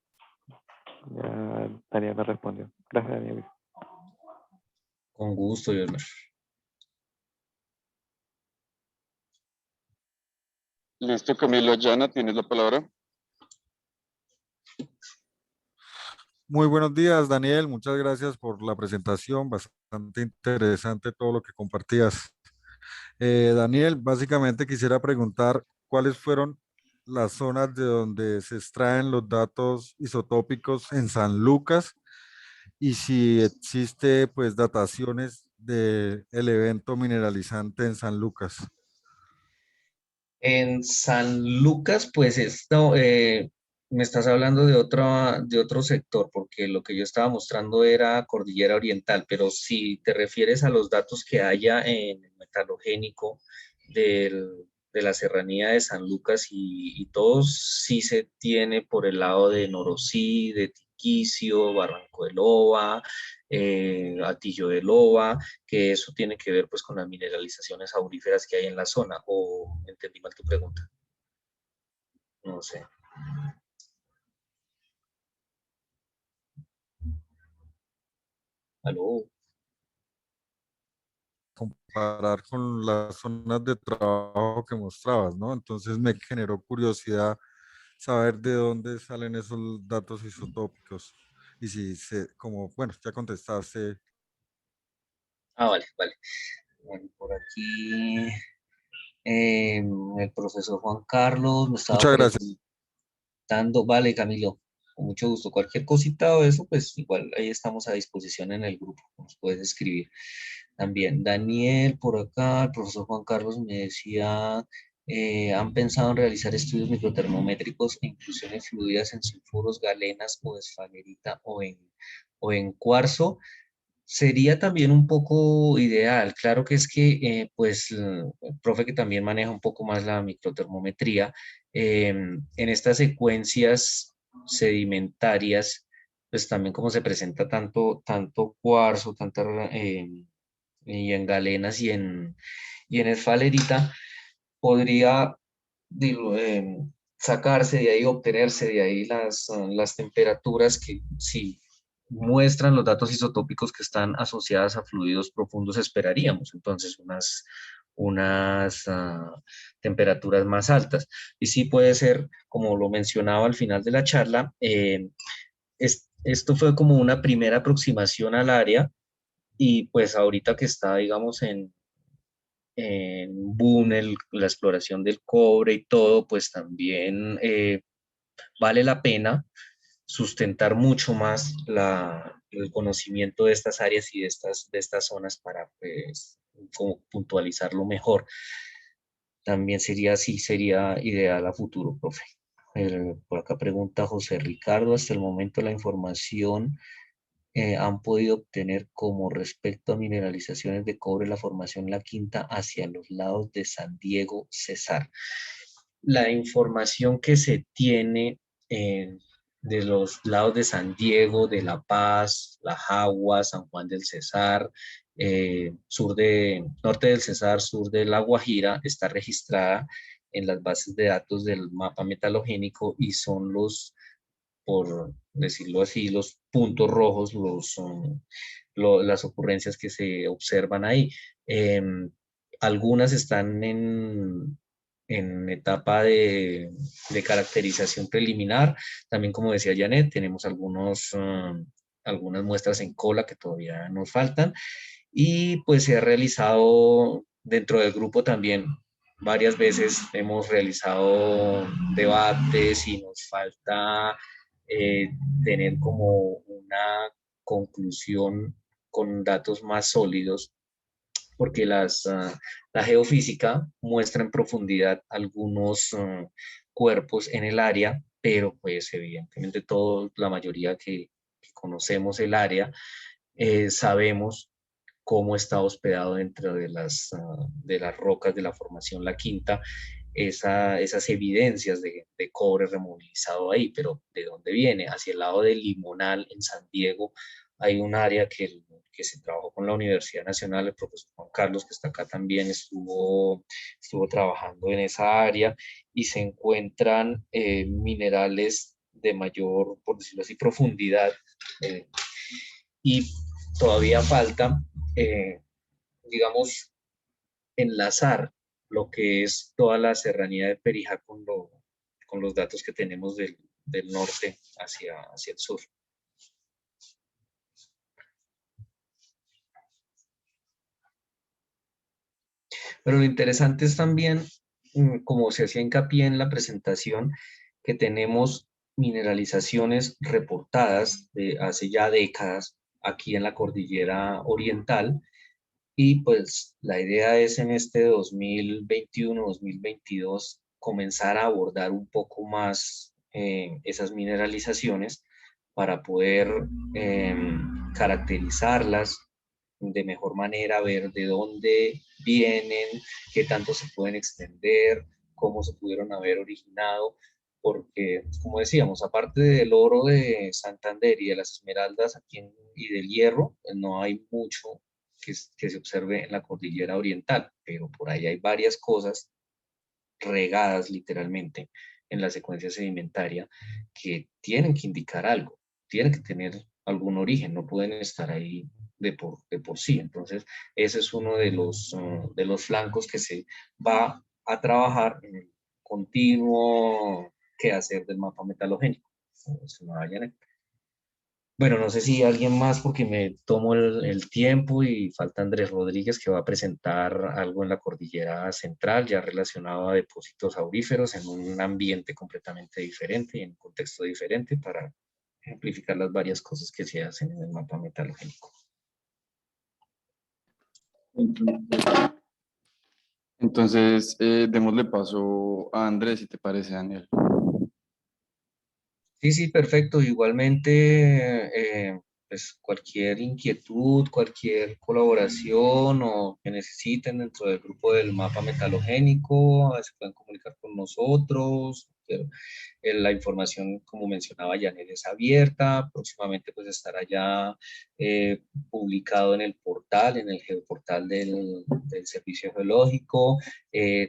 Daniel me respondió. Gracias, Daniel. Con gusto, Yolmer. Listo, Camilo Llana, tienes la palabra. Muy buenos días, Daniel. Muchas gracias por la presentación. Bastante interesante todo lo que compartías. Daniel, básicamente quisiera preguntar cuáles fueron las zonas de donde se extraen los datos isotópicos en San Lucas y si existe pues dataciones del evento mineralizante en San Lucas. En San Lucas, pues esto, me estás hablando de otro sector, porque lo que yo estaba mostrando era Cordillera Oriental, pero si te refieres a los datos que haya en el metalogénico de la serranía de San Lucas y todos, sí se tiene por el lado de Norosí, de Tiquicio, Barranco de Loba, Atillo de Loba, que eso tiene que ver pues con las mineralizaciones auríferas que hay en la zona, o entendí mal tu pregunta. No sé. ¿Aló? Comparar con las zonas de trabajo que mostrabas, ¿no? Entonces me generó curiosidad saber de dónde salen esos datos isotópicos. Y si se, como, bueno, ya contestaste. Ah, vale, vale. Bueno, por aquí el profesor Juan Carlos me estaba Muchas gracias. preguntando, vale, Camilo, con mucho gusto. Cualquier cosita o eso, pues igual ahí estamos a disposición en el grupo, nos puedes escribir. También Daniel, por acá, el profesor Juan Carlos me decía, ¿han pensado en realizar estudios microtermométricos e inclusiones fluidas en sulfuros, galenas o esfalerita o en cuarzo? Sería también un poco ideal. Claro que es que, pues, el profe que también maneja un poco más la microtermometría, en estas secuencias sedimentarias, pues también como se presenta tanto cuarzo, y en galenas y en esfalerita, podría digo, sacarse de ahí, obtenerse de ahí las temperaturas que si muestran los datos isotópicos que están asociadas a fluidos profundos, esperaríamos. Entonces, unas temperaturas más altas. Y sí puede ser, como lo mencionaba al final de la charla, esto fue como una primera aproximación al área y pues ahorita que está, digamos, en boom la exploración del cobre y todo, pues también vale la pena sustentar mucho más el conocimiento de estas áreas y de estas zonas para pues como puntualizarlo mejor. También sería así, sería ideal a futuro, profe. Por acá pregunta José Ricardo, hasta el momento la información han podido obtener como respecto a mineralizaciones de cobre la formación La Quinta hacia los lados de San Diego, Cesar. La información que se tiene de los lados de San Diego, de La Paz, La Jagua, San Juan del Cesar, norte del Cesar, sur de La Guajira, está registrada en las bases de datos del mapa metalogénico y son por decirlo así, los puntos rojos, las ocurrencias que se observan ahí. Algunas están en etapa de caracterización preliminar. También, como decía Janet, tenemos algunas muestras en cola que todavía nos faltan. Y pues se ha realizado dentro del grupo también. Varias veces hemos realizado debates y nos falta eh, tener como una conclusión con datos más sólidos, porque la geofísica muestra en profundidad algunos cuerpos en el área, pero pues evidentemente todos, la mayoría que conocemos el área, sabemos cómo está hospedado dentro de las rocas de la formación La Quinta, esas evidencias de cobre removilizado ahí, pero ¿de dónde viene? Hacia el lado del Limonal, en San Diego, hay un área que se trabajó con la Universidad Nacional, el profesor Juan Carlos, que está acá también, estuvo trabajando en esa área, y se encuentran minerales de mayor, por decirlo así, profundidad, y todavía falta, digamos, enlazar lo que es toda la serranía de Perijá con los datos que tenemos del norte hacia el sur. Pero lo interesante es también, como se hacía hincapié en la presentación, que tenemos mineralizaciones reportadas de hace ya décadas aquí en la cordillera oriental, y pues la idea es en este 2021-2022 comenzar a abordar un poco más esas mineralizaciones para poder caracterizarlas de mejor manera, ver de dónde vienen, qué tanto se pueden extender, cómo se pudieron haber originado, porque, como decíamos, aparte del oro de Santander y de las esmeraldas aquí y del hierro, pues no hay mucho que se observe en la cordillera oriental, pero por ahí hay varias cosas regadas literalmente en la secuencia sedimentaria que tienen que indicar algo, tienen que tener algún origen, no pueden estar ahí de por sí. Entonces, ese es uno de los flancos que se va a trabajar en el continuo quehacer del mapa metalogénico. Bueno, no sé si alguien más, porque me tomo el tiempo y falta Andrés Rodríguez, que va a presentar algo en la cordillera central, ya relacionado a depósitos auríferos en un ambiente completamente diferente y en un contexto diferente para ejemplificar las varias cosas que se hacen en el mapa metalogénico. Entonces, démosle paso a Andrés, si te parece, Daniel. Sí, sí, perfecto. Igualmente, pues cualquier inquietud, cualquier colaboración o que necesiten dentro del grupo del mapa metalogénico, se pueden comunicar con nosotros. La información, como mencionaba Janet, es abierta. Próximamente pues estará ya publicado en el portal, en el geoportal del Servicio Geológico.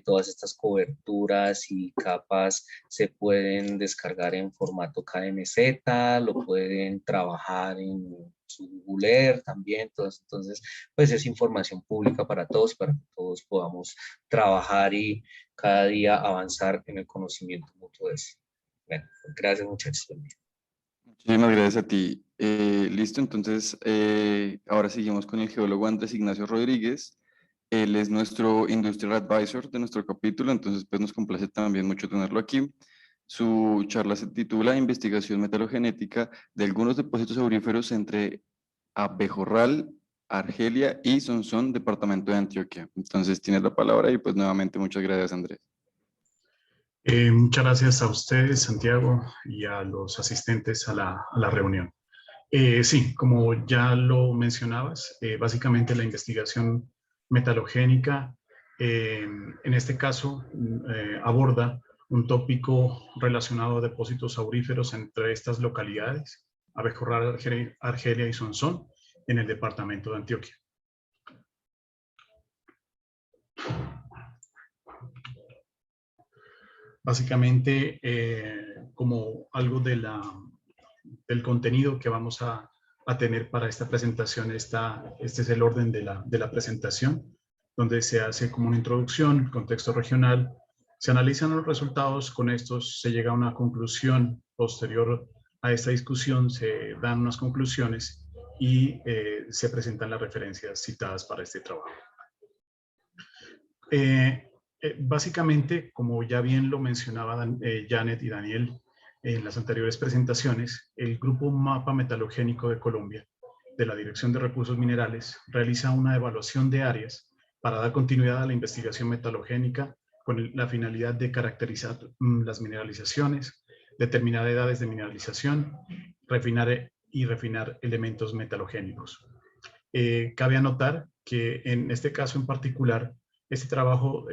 Todas estas coberturas y capas se pueden descargar en formato KMZ, lo pueden trabajar en su Google Earth también. Entonces, pues es información pública para que todos podamos trabajar y cada día avanzar en el conocimiento mutuo de eso. Bueno, gracias muchachos. Muchísimas gracias a ti. Listo, entonces ahora seguimos con el geólogo Andrés Ignacio Rodríguez. Él es nuestro Industrial Advisor de nuestro capítulo, entonces pues nos complace también mucho tenerlo aquí. Su charla se titula Investigación metalogenética de algunos depósitos auríferos entre Abejorral, Argelia y Sonsón, departamento de Antioquia. Entonces tienes la palabra y pues nuevamente muchas gracias, Andrés. Muchas gracias a ustedes, Santiago, y a los asistentes a la reunión. Sí, como ya lo mencionabas, básicamente la investigación metalogénica, en este caso, aborda un tópico relacionado a depósitos auríferos entre estas localidades, Abejorral, Argelia y Sonsón, en el departamento de Antioquia. Básicamente, como algo del contenido que vamos a tener para esta presentación, este es el orden de la presentación, donde se hace como una introducción, contexto regional, se analizan los resultados, con estos se llega a una conclusión. Posterior a esta discusión se dan unas conclusiones y se presentan las referencias citadas para este trabajo. Básicamente, como ya bien lo mencionaban Janet y Daniel en las anteriores presentaciones, el Grupo Mapa Metalogénico de Colombia, de la Dirección de Recursos Minerales, realiza una evaluación de áreas para dar continuidad a la investigación metalogénica con la finalidad de caracterizar las mineralizaciones, determinar edades de mineralización, refinar elementos metalogénicos. Cabe anotar que en este caso en particular, este trabajo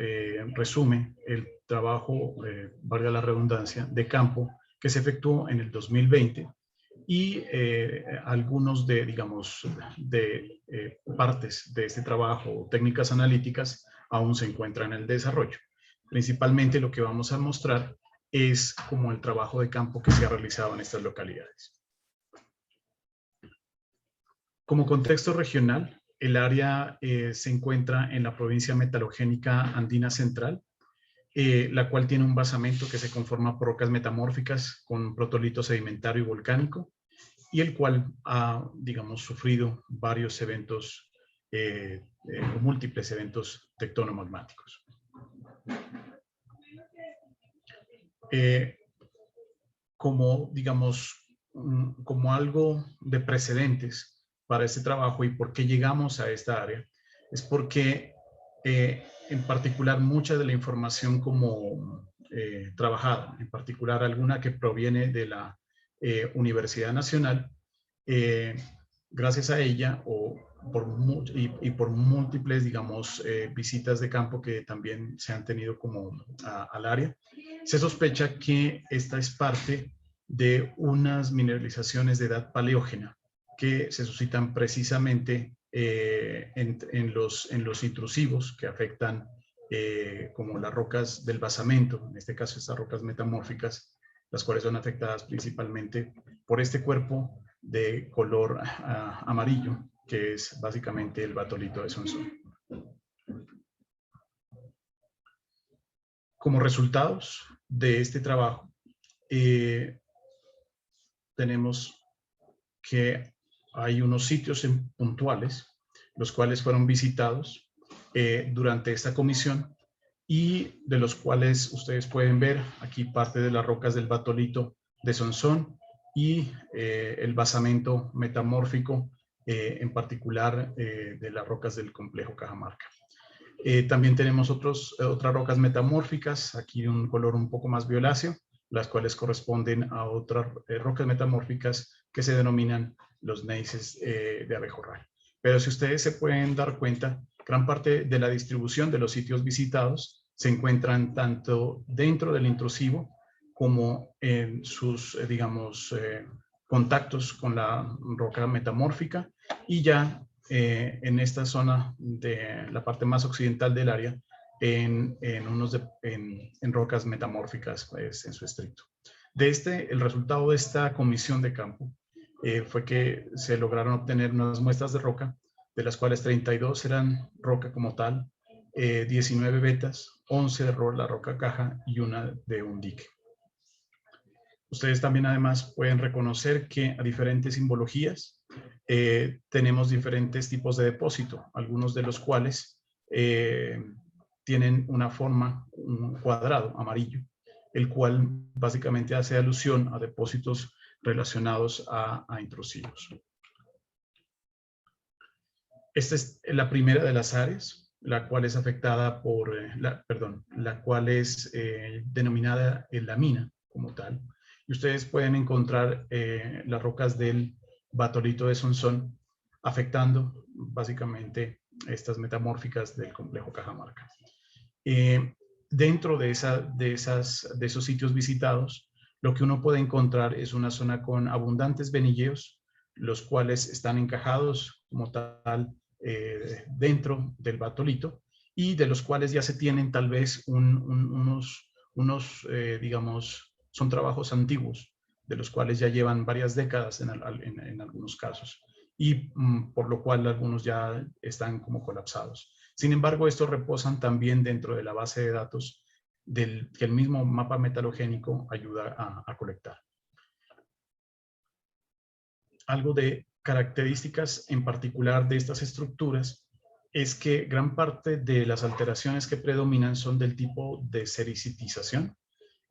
resume el trabajo, valga la redundancia, de campo que se efectuó en el 2020 y algunos de, digamos, partes de este trabajo, técnicas analíticas, aún se encuentran en el desarrollo. Principalmente lo que vamos a mostrar es como el trabajo de campo que se ha realizado en estas localidades. Como contexto regional, el área se encuentra en la provincia metalogénica andina central, la cual tiene un basamento que se conforma por rocas metamórficas con protolito sedimentario y volcánico, y el cual ha, digamos, sufrido varios eventos múltiples eventos tectonomagmáticos. Como, digamos, como algo de precedentes para este trabajo y por qué llegamos a esta área, es porque en particular mucha de la información como trabajada, en particular alguna que proviene de la Universidad Nacional, gracias a ella por múltiples, digamos, visitas de campo que también se han tenido como al área, se sospecha que esta es parte de unas mineralizaciones de edad paleógena que se suscitan precisamente en los intrusivos que afectan como las rocas del basamento, en este caso estas rocas metamórficas, las cuales son afectadas principalmente por este cuerpo de color amarillo, que es básicamente el batolito de Sonsón. Como resultados de este trabajo, tenemos que hay unos sitios puntuales, los cuales fueron visitados durante esta comisión y de los cuales ustedes pueden ver aquí parte de las rocas del batolito de Sonsón y el basamento metamórfico, en particular de las rocas del complejo Cajamarca. También tenemos otras rocas metamórficas, aquí de un color un poco más violáceo, las cuales corresponden a otras rocas metamórficas que se denominan los neises de abejorral. Pero si ustedes se pueden dar cuenta, gran parte de la distribución de los sitios visitados se encuentran tanto dentro del intrusivo como en sus, digamos, contactos con la roca metamórfica y ya en esta zona de la parte más occidental del área, en rocas metamórficas pues, en su estricto. El resultado de esta comisión de campo fue que se lograron obtener unas muestras de roca, de las cuales 32 eran roca como tal, 19 vetas, 11 de la roca caja y una de un dique. Ustedes también además pueden reconocer que a diferentes simbologías tenemos diferentes tipos de depósito, algunos de los cuales tienen una forma, un cuadrado amarillo, el cual básicamente hace alusión a depósitos relacionados a intrusivos. Esta es la primera de las áreas, la cual es afectada por, la cual es denominada la mina como tal. Y ustedes pueden encontrar las rocas del batolito de Sonsón afectando básicamente estas metamórficas del complejo Cajamarca. Dentro de esos sitios visitados, lo que uno puede encontrar es una zona con abundantes venilleos, los cuales están encajados como tal dentro del batolito y de los cuales ya se tienen tal vez digamos, son trabajos antiguos, de los cuales ya llevan varias décadas en algunos casos y por lo cual algunos ya están como colapsados. Sin embargo, estos reposan también dentro de la base de datos que el mismo mapa metalogénico ayuda a colectar. Algo de características en particular de estas estructuras es que gran parte de las alteraciones que predominan son del tipo de sericitización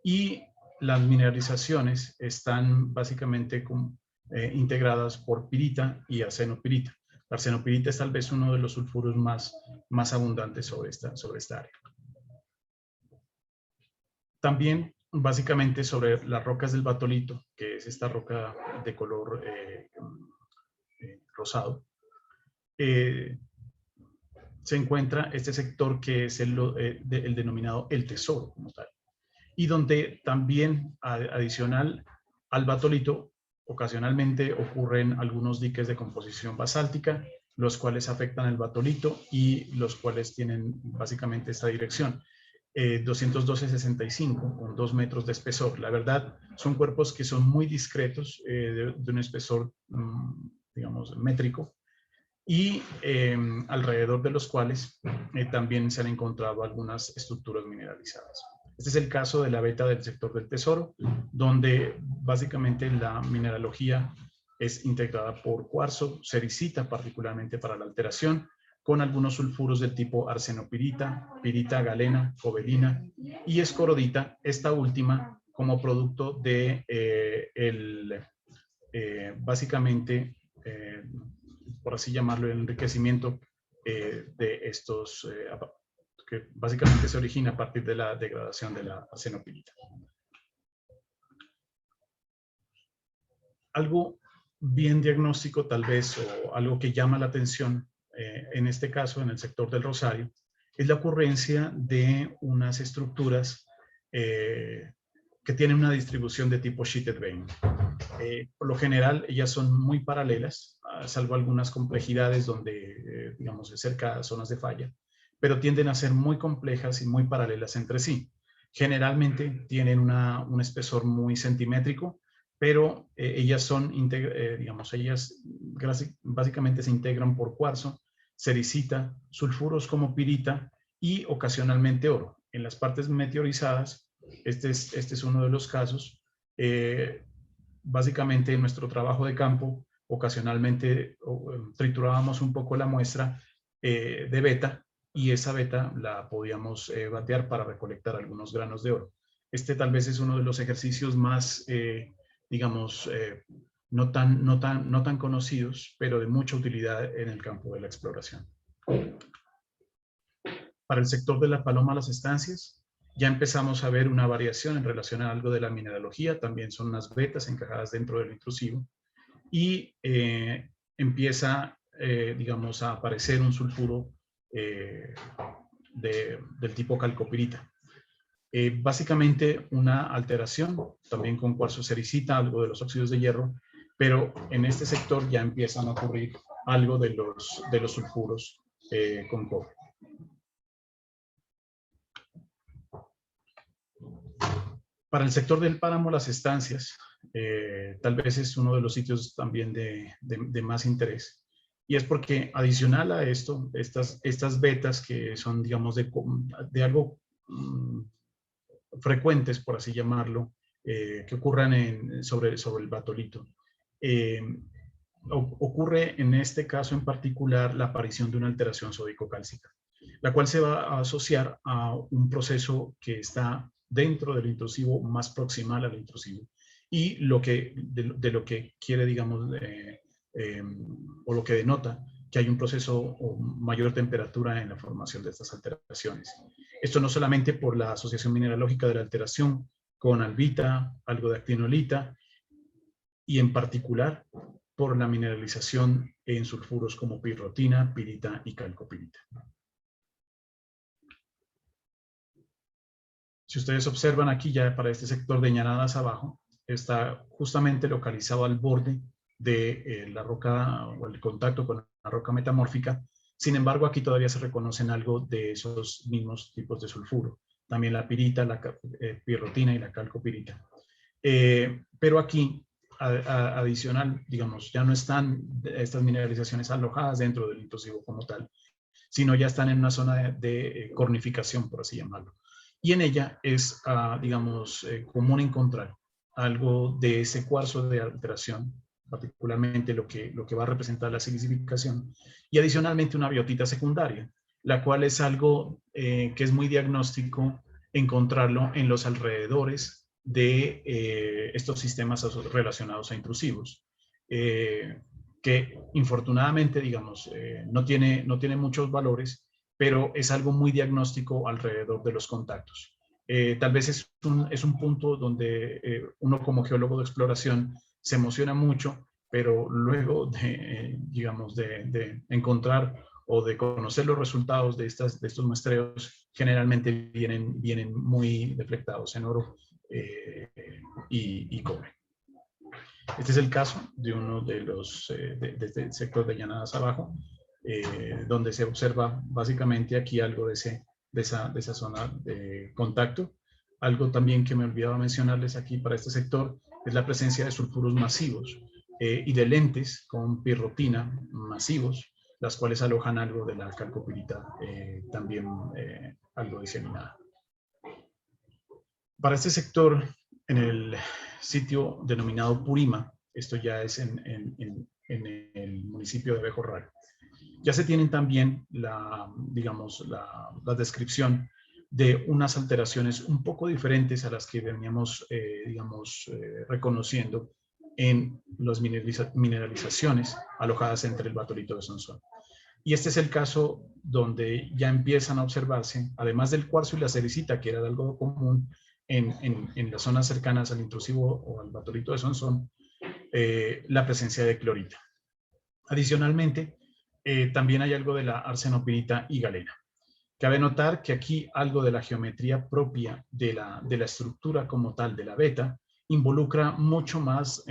y las mineralizaciones están básicamente integradas por pirita y arsenopirita. La arsenopirita es tal vez uno de los sulfuros más abundantes sobre esta área. También básicamente sobre las rocas del batolito, que es esta roca de color rosado, se encuentra este sector que es el denominado el tesoro como tal, y donde también adicional al batolito ocasionalmente ocurren algunos diques de composición basáltica, los cuales afectan el batolito y los cuales tienen básicamente esta dirección. 212-65 con 2 metros de espesor. La verdad, son cuerpos que son muy discretos, de un espesor, digamos, métrico, y alrededor de los cuales también se han encontrado algunas estructuras mineralizadas. Este es el caso de la veta del sector del tesoro, donde básicamente la mineralogía es integrada por cuarzo, sericita particularmente para la alteración, con algunos sulfuros del tipo arsenopirita, pirita, galena, cobalina y escorodita, esta última como producto de básicamente, por así llamarlo, el enriquecimiento de estos, que básicamente se origina a partir de la degradación de la arsenopirita. Algo bien diagnóstico tal vez, o algo que llama la atención, en este caso en el sector del Rosario, es la ocurrencia de unas estructuras que tienen una distribución de tipo sheeted vein. Por lo general, ellas son muy paralelas, salvo algunas complejidades donde, digamos, se cerca a zonas de falla, pero tienden a ser muy complejas y muy paralelas entre sí. Generalmente tienen un espesor muy centimétrico, pero ellas son, digamos, ellas básicamente se integran por cuarzo, sericita, sulfuros como pirita y ocasionalmente oro. En las partes meteorizadas, este es uno de los casos. Básicamente en nuestro trabajo de campo, ocasionalmente triturábamos un poco la muestra de beta, y esa beta la podíamos batear para recolectar algunos granos de oro. Este tal vez es uno de los ejercicios más, digamos, no tan conocidos, pero de mucha utilidad en el campo de la exploración. Para el sector de la paloma a las estancias, ya empezamos a ver una variación en relación a algo de la mineralogía, también son unas vetas encajadas dentro del intrusivo, y empieza, digamos, a aparecer un sulfuro del tipo calcopirita. Básicamente una alteración, también con cuarzo sericita, algo de los óxidos de hierro, pero en este sector ya empiezan a ocurrir algo de los sulfuros con cobre. Para el sector del páramo, las estancias, tal vez es uno de los sitios también de más interés. Y es porque adicional a esto, estas vetas que son, digamos, de algo frecuentes, por así llamarlo, que ocurran sobre el batolito. Ocurre en este caso en particular la aparición de una alteración sódico-cálcica, la cual se va a asociar a un proceso que está dentro del intrusivo, más proximal al intrusivo, y de lo que quiere, digamos, o lo que denota que hay un proceso o mayor temperatura en la formación de estas alteraciones. Esto no solamente por la asociación mineralógica de la alteración con albita, algo de actinolita, y en particular por la mineralización en sulfuros como pirrotina, pirita y calcopirita. Si ustedes observan aquí, ya para este sector de Ñanadas abajo, está justamente localizado al borde de la roca o el contacto con la roca metamórfica. Sin embargo, aquí todavía se reconocen algo de esos mismos tipos de sulfuro. También la pirita, la pirrotina y la calcopirita. Pero aquí, adicional, digamos, ya no están estas mineralizaciones alojadas dentro del intrusivo como tal, sino ya están en una zona de cornificación, por así llamarlo. Y en ella es, digamos, común encontrar algo de ese cuarzo de alteración, particularmente lo que va a representar la silicificación, y adicionalmente una biotita secundaria, la cual es algo que es muy diagnóstico encontrarlo en los alrededores de estos sistemas relacionados a intrusivos, que infortunadamente, digamos, no tiene muchos valores, pero es algo muy diagnóstico alrededor de los contactos. Tal vez es un punto donde uno como geólogo de exploración se emociona mucho, pero luego digamos, de encontrar o de conocer los resultados de estos muestreos, generalmente vienen muy deflectados en oro y cobre. Este es el caso de uno de los de este sector de Llanadas abajo, donde se observa básicamente aquí algo de esa zona de contacto. Algo también que me olvidaba mencionarles aquí para este sector es la presencia de sulfuros masivos y de lentes con pirrotina masivos, las cuales alojan algo de la calcopirita, también algo diseminada. Para este sector, en el sitio denominado Purima, esto ya es en el municipio de Abejorral, Ya se tienen también digamos, la descripción de unas alteraciones un poco diferentes a las que veníamos, digamos, reconociendo en las mineralizaciones alojadas entre el batolito de Sonsón. Y este es el caso donde ya empiezan a observarse, además del cuarzo y la cerecita, que era algo común en las zonas cercanas al intrusivo o al batolito de Sonsón, la presencia de clorita. Adicionalmente, también hay algo de la arsenopirita y galena. Cabe notar que aquí algo de la geometría propia de la estructura como tal de la beta involucra mucho más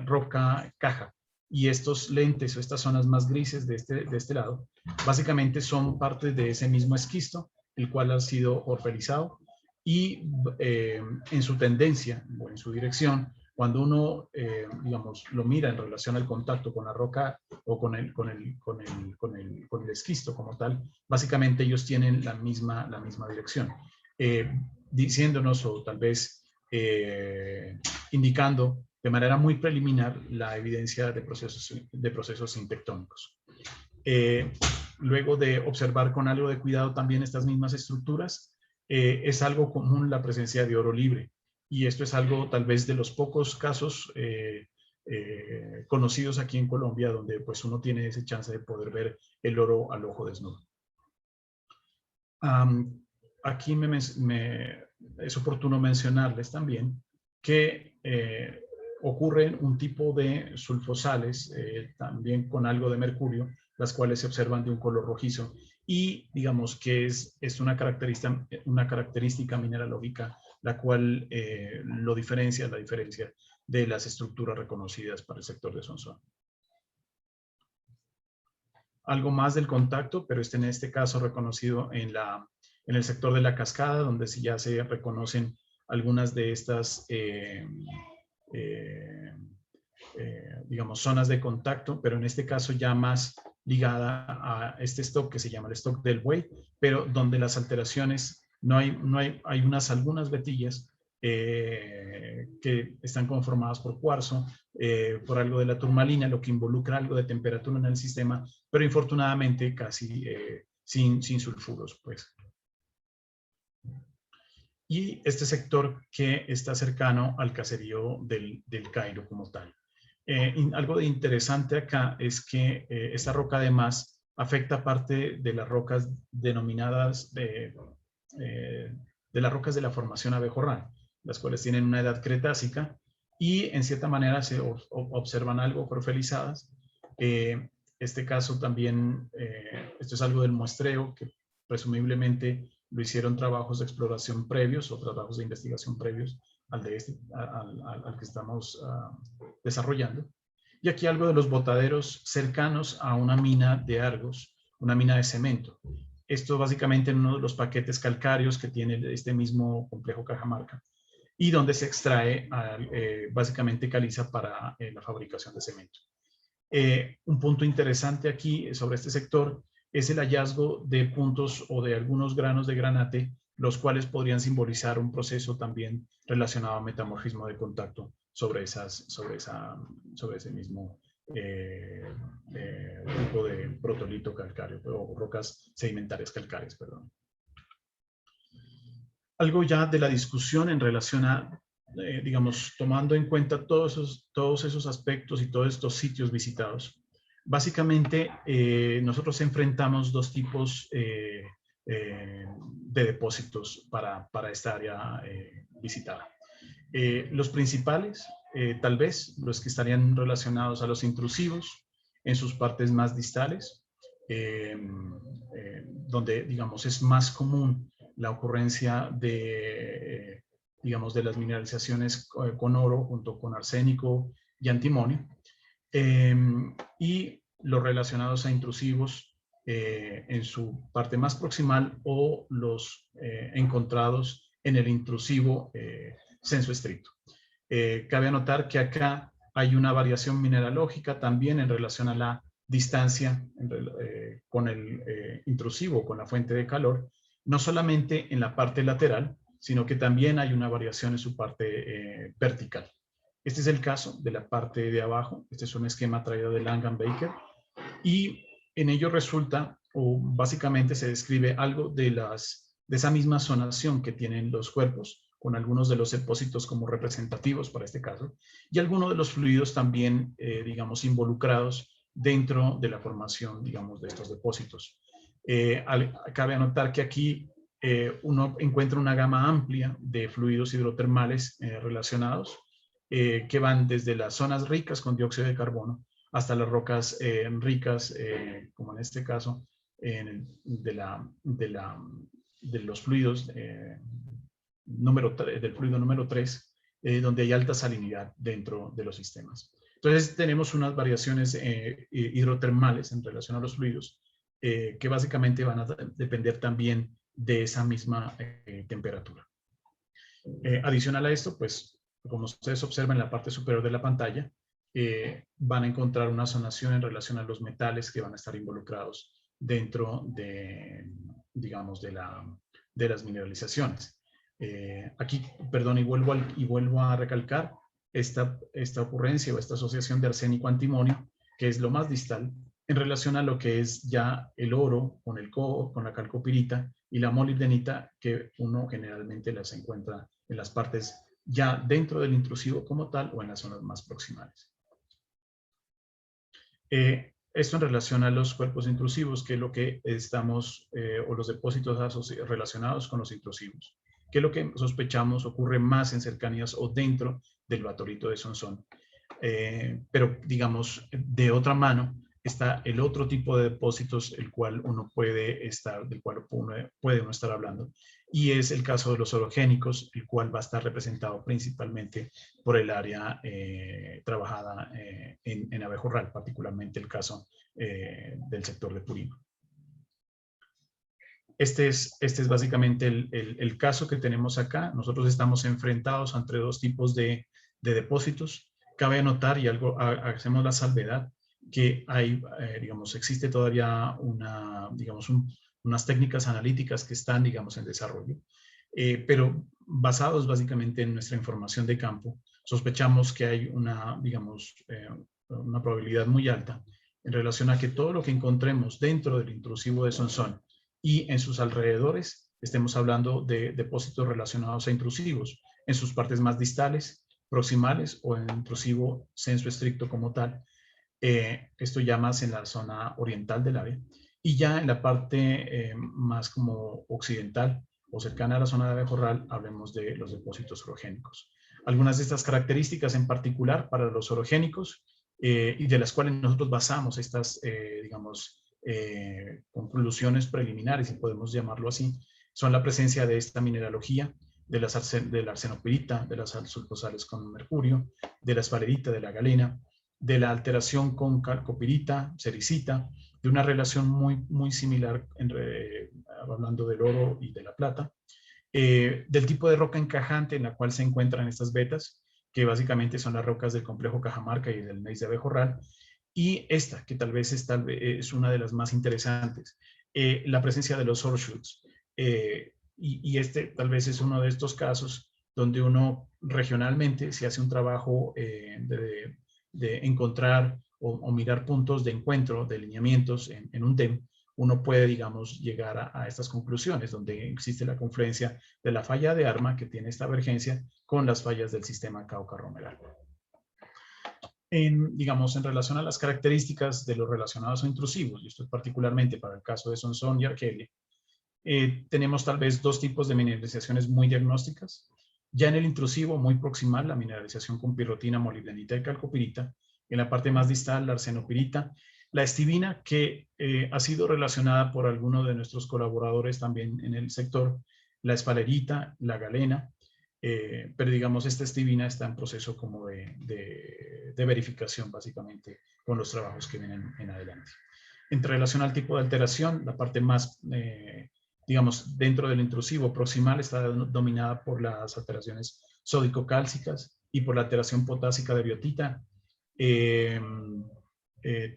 roca caja. Y estos lentes o estas zonas más grises de este lado, básicamente son parte de ese mismo esquisto, el cual ha sido orfelizado y en su tendencia o en su dirección, cuando uno, digamos, lo mira en relación al contacto con la roca o con el esquisto como tal, básicamente ellos tienen la misma dirección, diciéndonos o tal vez indicando de manera muy preliminar la evidencia de procesos sintectónicos. Luego de observar con algo de cuidado también estas mismas estructuras, es algo común la presencia de oro libre. Y esto es algo tal vez de los pocos casos conocidos aquí en Colombia donde pues uno tiene ese chance de poder ver el oro al ojo desnudo. Aquí es oportuno mencionarles también que ocurren un tipo de sulfosales, también con algo de mercurio, las cuales se observan de un color rojizo y digamos que es una característica mineralógica la cual la diferencia de las estructuras reconocidas para el sector de Sonsón. Algo más del contacto, pero en este caso reconocido en el sector de la cascada, donde ya se reconocen algunas de estas digamos, zonas de contacto, pero en este caso ya más ligada a este stock que se llama el stock del buey, pero donde las alteraciones hay algunas vetillas que están conformadas por cuarzo, por algo de la turmalina, lo que involucra algo de temperatura en el sistema, pero infortunadamente casi sin sulfuros, pues. Y este sector que está cercano al caserío del Cairo como tal. Algo de interesante acá es que esta roca además afecta parte de las rocas denominadas de las rocas de la formación abejorral, las cuales tienen una edad cretácica y en cierta manera se observan algo profilizadas. Este caso también, esto es algo del muestreo que presumiblemente lo hicieron trabajos de exploración previos o trabajos de investigación previos al que estamos desarrollando. Y aquí algo de los botaderos cercanos a una mina de Argos, una mina de cemento. Esto básicamente en uno de los paquetes calcáreos que tiene este mismo complejo Cajamarca y donde se extrae básicamente caliza para la fabricación de cemento. Un punto interesante aquí sobre este sector es el hallazgo de puntos o de algunos granos de granate, los cuales podrían simbolizar un proceso también relacionado a metamorfismo de contacto sobre ese mismo tipo de protolito calcáreo o rocas sedimentarias calcáreas, perdón. Algo ya de la discusión en relación a, digamos, tomando en cuenta todos esos aspectos y todos estos sitios visitados. Básicamente, nosotros enfrentamos dos tipos de depósitos para esta área visitada. Los principales, tal vez, los que estarían relacionados a los intrusivos en sus partes más distales, donde, digamos, es más común la ocurrencia de, digamos, de las mineralizaciones con oro junto con arsénico y antimonio. Y los relacionados a intrusivos en su parte más proximal o los encontrados en el intrusivo sensu estricto. Cabe anotar que acá hay una variación mineralógica también en relación a la distancia con el intrusivo, con la fuente de calor, no solamente en la parte lateral, sino que también hay una variación en su parte vertical. Este es el caso de la parte de abajo. Este es un esquema traído de Langham Baker. Y en ello resulta, o básicamente se describe algo de esa misma zonación que tienen los cuerpos, con algunos de los depósitos como representativos para este caso, y algunos de los fluidos también, digamos, involucrados dentro de la formación, digamos, de estos depósitos. Cabe anotar que aquí uno encuentra una gama amplia de fluidos hidrotermales relacionados, que van desde las zonas ricas con dióxido de carbono hasta las rocas ricas, como en este caso, de los fluidos del fluido número 3, donde hay alta salinidad dentro de los sistemas. Entonces tenemos unas variaciones hidrotermales en relación a los fluidos que básicamente van a depender también de esa misma temperatura. Adicional a esto, pues como ustedes observan en la parte superior de la pantalla, van a encontrar una zonación en relación a los metales que van a estar involucrados dentro de, digamos, de las mineralizaciones. Aquí, perdón, y vuelvo a recalcar esta ocurrencia o esta asociación de arsénico-antimonio, que es lo más distal, en relación a lo que es ya el oro con el coho, con la calcopirita y la molibdenita, que uno generalmente las encuentra en las partes ya dentro del intrusivo como tal o en las zonas más proximales. Esto en relación a los cuerpos intrusivos, que es lo que estamos, o los depósitos relacionados con los intrusivos, que es lo que sospechamos ocurre más en cercanías o dentro del batorito de Sonsón. Pero digamos, de otra mano está el otro tipo de depósitos del cual uno puede estar hablando, y es el caso de los orogénicos, el cual va a estar representado principalmente por el área trabajada en Abejorral, particularmente el caso del sector de Purímac. Este es básicamente el caso que tenemos acá. Nosotros estamos enfrentados entre dos tipos de depósitos. Cabe anotar, y hacemos la salvedad, que hay, digamos, existe todavía unas técnicas analíticas que están, digamos, en desarrollo, pero basados básicamente en nuestra información de campo, sospechamos que hay una probabilidad muy alta en relación a que todo lo que encontremos dentro del intrusivo de Sonsón y en sus alrededores, estemos hablando de depósitos relacionados a intrusivos, en sus partes más distales, proximales o en intrusivo sensu estricto como tal. Esto ya más en la zona oriental del área. Y ya en la parte más como occidental o cercana a la zona de Abejorral, hablemos de los depósitos orogénicos. Algunas de estas características en particular para los orogénicos, y de las cuales nosotros basamos estas, conclusiones preliminares, si podemos llamarlo así, son la presencia de esta mineralogía, de la arsenopirita, de las sulfosales con mercurio, de la esfalerita, de la galena, de la alteración con calcopirita, sericita, de una relación muy similar, hablando del oro y de la plata, del tipo de roca encajante en la cual se encuentran estas vetas, que básicamente son las rocas del complejo Cajamarca y del gneiss de Abejorral, y esta, que tal vez es una de las más interesantes, la presencia de los horseshoes, y este tal vez es uno de estos casos donde uno regionalmente se hace un trabajo de encontrar o mirar puntos de encuentro, de lineamientos en un DEM. Uno puede, digamos, llegar a estas conclusiones, donde existe la confluencia de la falla de Arma, que tiene esta vergencia, con las fallas del sistema Cauca-Romeral. En relación a las características de los relacionados a intrusivos, y esto es particularmente para el caso de Sonsón y Arquelia, tenemos tal vez dos tipos de mineralizaciones muy diagnósticas. Ya en el intrusivo, muy proximal, la mineralización con pirrotina, molibdenita y calcopirita. En la parte más distal, la arsenopirita. La estibina, que ha sido relacionada por algunos de nuestros colaboradores también en el sector, la esfalerita, la galena, pero digamos esta estibina está en proceso como de verificación básicamente con los trabajos que vienen en adelante. En relación al tipo de alteración, la parte más, digamos, dentro del intrusivo proximal está dominada por las alteraciones sódico-cálcicas y por la alteración potásica de biotita.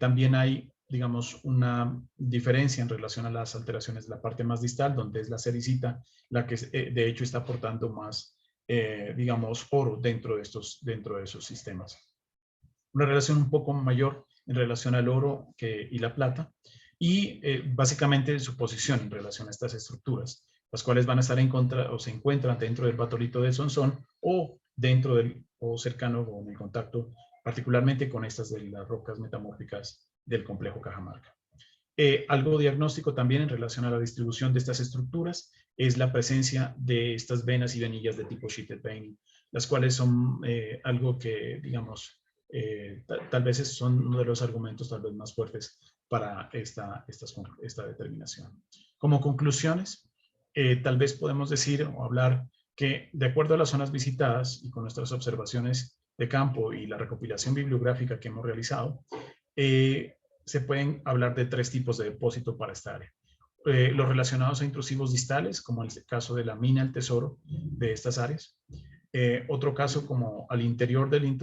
También hay, digamos, una diferencia en relación a las alteraciones de la parte más distal, donde es la sericita la que de hecho está aportando más, digamos, oro dentro de esos sistemas. Una relación un poco mayor en relación al oro y la plata, y básicamente su posición en relación a estas estructuras, las cuales van a estar en contra o se encuentran dentro del batolito de Sonsón o dentro del o cercano o en el contacto particularmente con estas de las rocas metamórficas del complejo Cajamarca. Algo diagnóstico también en relación a la distribución de estas estructuras es la presencia de estas venas y venillas de tipo sheeted veining, las cuales son algo que, digamos, tal vez son uno de los argumentos tal vez más fuertes para esta determinación. Como conclusiones, tal vez podemos decir o hablar que de acuerdo a las zonas visitadas y con nuestras observaciones de campo y la recopilación bibliográfica que hemos realizado, se pueden hablar de 3 tipos de depósito para esta área. Los relacionados a intrusivos distales, como en el caso de la mina El Tesoro de estas áreas. Otro caso como al interior del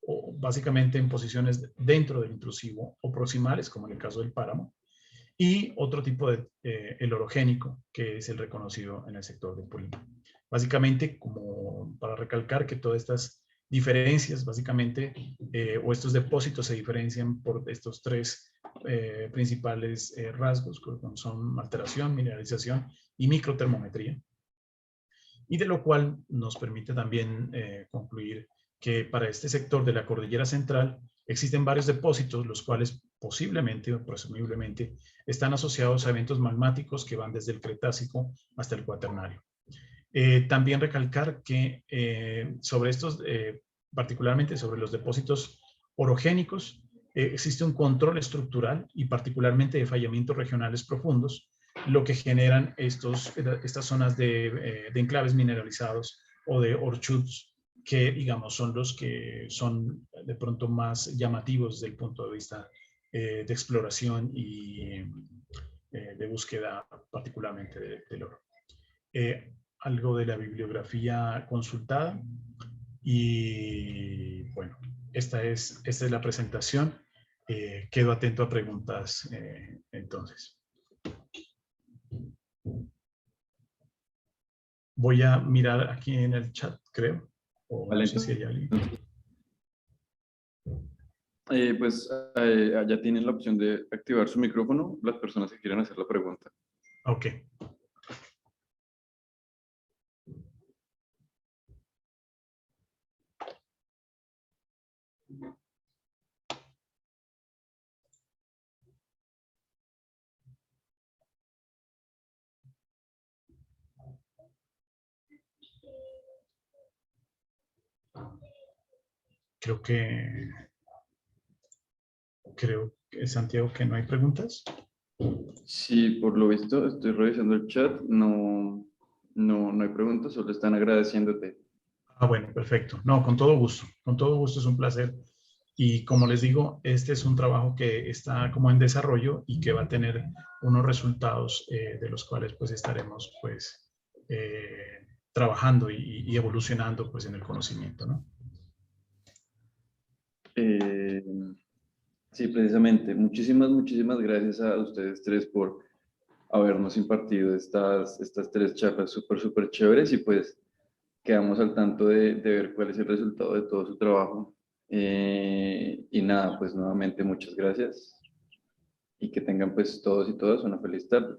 o básicamente en posiciones dentro del intrusivo o proximales, como en el caso del páramo. Y otro tipo de el orogénico, que es el reconocido en el sector del Polígono. Básicamente, como para recalcar que todas estas diferencias, básicamente, o estos depósitos se diferencian por estos 3 principales rasgos, como son alteración, mineralización y microtermometría. Y de lo cual nos permite también concluir que para este sector de la cordillera central existen varios depósitos, los cuales posiblemente o presumiblemente están asociados a eventos magmáticos que van desde el Cretácico hasta el Cuaternario. También recalcar que sobre estos, particularmente sobre los depósitos orogénicos, existe un control estructural y particularmente de fallamientos regionales profundos, lo que generan estas zonas de enclaves mineralizados o de orchuds, que digamos son los que son de pronto más llamativos desde el punto de vista de exploración y de búsqueda particularmente del oro. Algo de la bibliografía consultada y bueno, esta es la presentación. Quedo atento a preguntas entonces. Voy a mirar aquí en el chat, creo. O Vale, no sé si hay alguien. Pues allá tienen la opción de activar su micrófono las personas que quieran hacer la pregunta. Ok. Creo que Santiago, que no hay preguntas. Sí, por lo visto estoy revisando el chat, no hay preguntas, solo están agradeciéndote. Ah, bueno, perfecto. No, con todo gusto es un placer. Y como les digo, este es un trabajo que está como en desarrollo y que va a tener unos resultados de los cuales pues estaremos pues trabajando y evolucionando pues en el conocimiento, ¿no? Sí, precisamente. Muchísimas gracias a ustedes 3 por habernos impartido estas 3 charlas súper chéveres y pues quedamos al tanto de ver cuál es el resultado de todo su trabajo. Y nada, pues nuevamente muchas gracias y que tengan pues todos y todas una feliz tarde.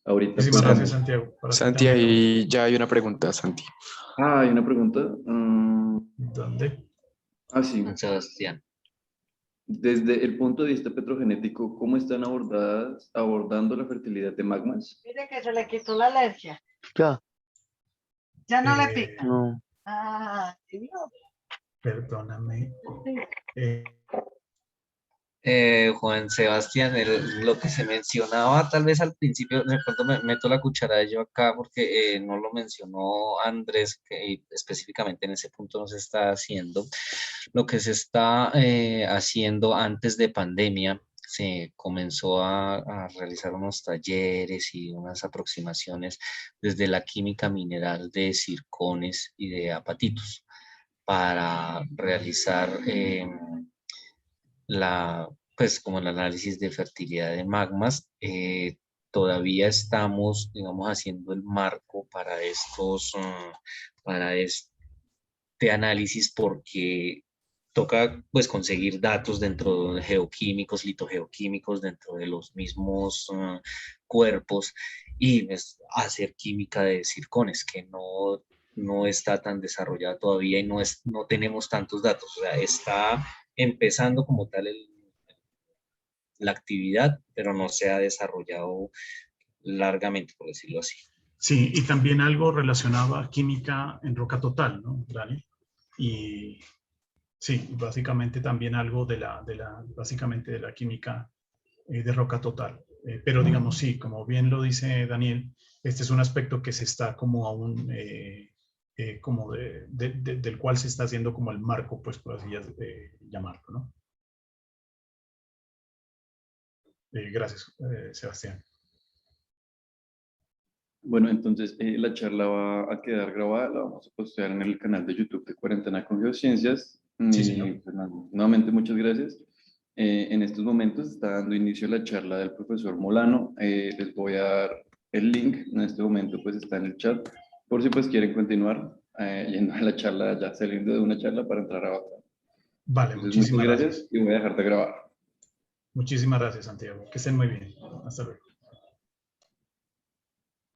Ahorita Muchísimas pues gracias, Santiago. Para ti Santi, también. ahí ya hay una pregunta, Santi. hay una pregunta. ¿Dónde? Sí. Juan Sebastián. Desde el punto de vista petrogenético, ¿cómo están abordando la fertilidad de magmas? Mire que se le quitó la alergia. Ya. Ya no le pica. No. Ah, Dios. Perdóname. Juan Sebastián, lo que se mencionaba tal vez al principio, de pronto me meto la cuchara yo acá porque no lo mencionó Andrés, que específicamente en ese punto no se está haciendo. Lo que se está haciendo antes de pandemia, se comenzó a realizar unos talleres y unas aproximaciones desde la química mineral de zircones y de apatitos para realizar pues como el análisis de fertilidad de magmas. Todavía estamos, digamos, haciendo el marco para para este análisis porque toca pues conseguir datos dentro de geoquímicos, litogeoquímicos, dentro de los mismos cuerpos y pues, hacer química de zircones, que no está tan desarrollada todavía y no tenemos tantos datos. O sea, está empezando como tal la actividad, pero no se ha desarrollado largamente, por decirlo así. Sí, y también algo relacionado a química en roca total, ¿no, Dani? Y sí, básicamente también algo básicamente de la química de roca total. Pero digamos, sí, como bien lo dice Daniel, este es un aspecto que se está como aún, como del cual se está haciendo como el marco, pues por así llamarlo, ¿no? Gracias, Sebastián. Bueno, entonces la charla va a quedar grabada, la vamos a postear en el canal de YouTube de Cuarentena con Geociencias. Sí, Y, señor. pues, nuevamente, muchas gracias. En estos momentos está dando inicio la charla del profesor Molano. Les voy a dar el link, en este momento pues está en el chat, por si pues quieren continuar yendo a la charla, ya saliendo de una charla para entrar a otra. Vale, Entonces, muchas muchísimas gracias gracias. y voy a dejar de grabar. Muchísimas gracias, Santiago. Que estén muy bien. Hasta luego.